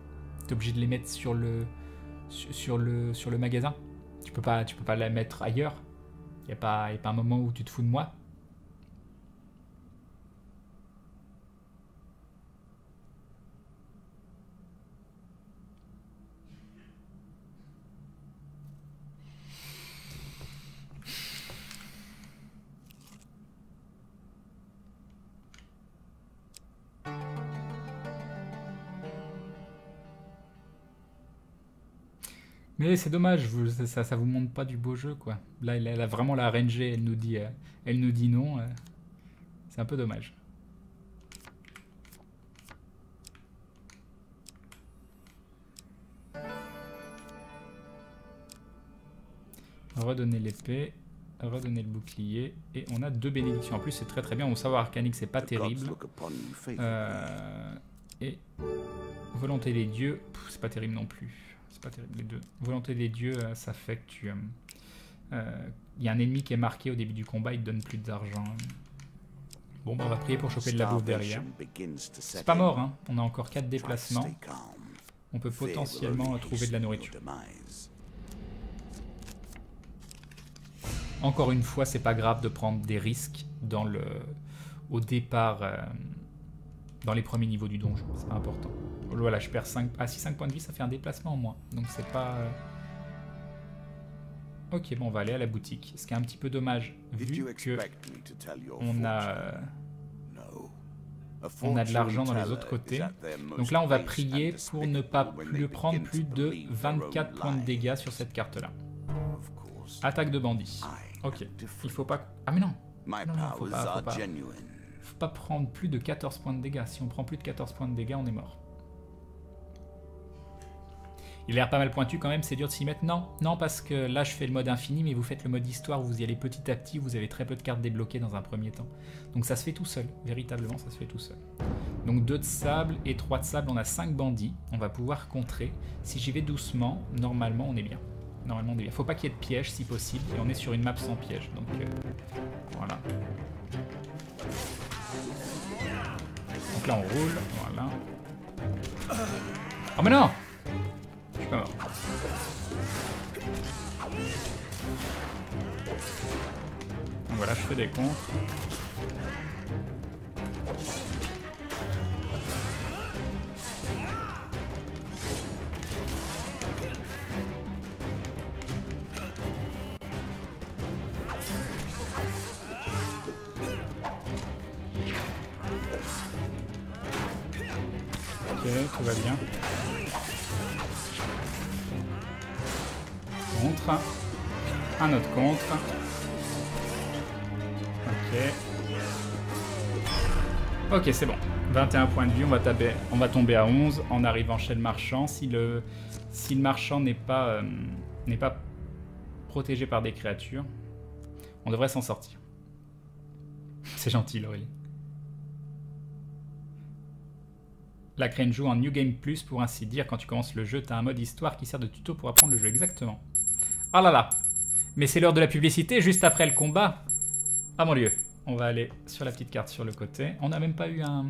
Tu es obligé de les mettre sur le magasin. Tu peux pas les mettre ailleurs. Il n'y a pas un moment où tu te fous de moi. Mais c'est dommage, ça vous montre pas du beau jeu, quoi. Là, elle a vraiment la RNG, elle nous dit non. C'est un peu dommage. Redonner l'épée, redonner le bouclier, et on a 2 bénédictions. En plus, c'est très très bien. On savoir arcanique, c'est pas terrible. Et volonté des dieux, c'est pas terrible non plus. C'est pas terrible les deux. Volonté des dieux, ça fait que tu... Il y a un ennemi qui est marqué au début du combat, il te donne plus d'argent. Bon, bah, on va prier pour choper de la bouffe derrière. C'est pas mort, hein. On a encore 4 déplacements. On peut potentiellement trouver de la nourriture. Encore une fois, c'est pas grave de prendre des risques au départ, dans les premiers niveaux du donjon. C'est pas important. Voilà, je perds 5... Ah, si 5 points de vie, ça fait un déplacement en moins. Donc c'est pas... Ok, bon, on va aller à la boutique. Ce qui est un petit peu dommage, vu que on a de l'argent dans les autres côtés. Donc là, on va prier pour ne pas prendre plus de 24 points de dégâts sur cette carte-là. Attaque de bandit. Ok, il faut pas... Ah mais non, faut pas prendre plus de 14 points de dégâts. Si on prend plus de 14 points de dégâts, on est mort. Il a l'air pas mal pointu quand même, c'est dur de s'y mettre. Non, parce que là je fais le mode infini, mais vous faites le mode histoire, vous y allez petit à petit, vous avez très peu de cartes débloquées dans un premier temps. Donc ça se fait tout seul, véritablement ça se fait tout seul. Donc 2 de sable et 3 de sable, on a 5 bandits, on va pouvoir contrer. Si j'y vais doucement, normalement on est bien. Faut pas qu'il y ait de piège si possible, et on est sur une map sans piège, donc voilà. Donc là on roule, voilà. Oh mais non! Je suis pas mort. Donc voilà, je fais des contres. Ok, tout va bien. Contre. Un autre contre. Ok. Ok, c'est bon. 21 points de vie, on va tomber à 11 en arrivant chez le marchand. Si le marchand n'est pas protégé par des créatures, on devrait s'en sortir. C'est gentil, Laurélie. La Crane joue en New Game Plus, pour ainsi dire. Quand tu commences le jeu, tu as un mode histoire qui sert de tuto pour apprendre le jeu. Exactement. Oh là là. Mais c'est l'heure de la publicité, juste après le combat. Ah mon dieu. On va aller sur la petite carte sur le côté. On n'a même pas eu un...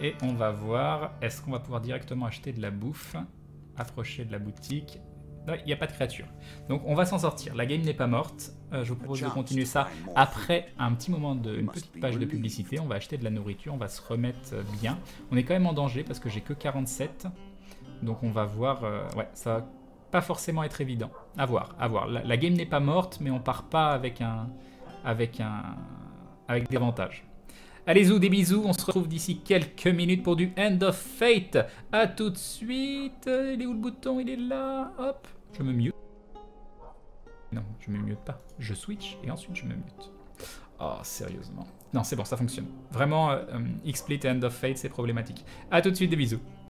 Et on va voir, est-ce qu'on va pouvoir directement acheter de la bouffe? Approcher de la boutique. Non, il n'y a pas de créature. Donc on va s'en sortir. La game n'est pas morte. Je vous propose de continuer ça après un petit moment une petite page de publicité. On va acheter de la nourriture, on va se remettre bien. On est quand même en danger parce que j'ai que 47. Donc on va voir... ouais, ça va pas forcément être évident. À voir, à voir. La game n'est pas morte, mais on part pas avec des avantages. Allez zou, des bisous, on se retrouve d'ici quelques minutes pour du End of Fate. A tout de suite. Il est où le bouton? Il est là. Hop, je me mute. Non, je me mute pas. Je switch et ensuite je me mute. Oh, sérieusement. Non, c'est bon, ça fonctionne. Vraiment, XSplit et End of Fate, c'est problématique. A tout de suite, des bisous.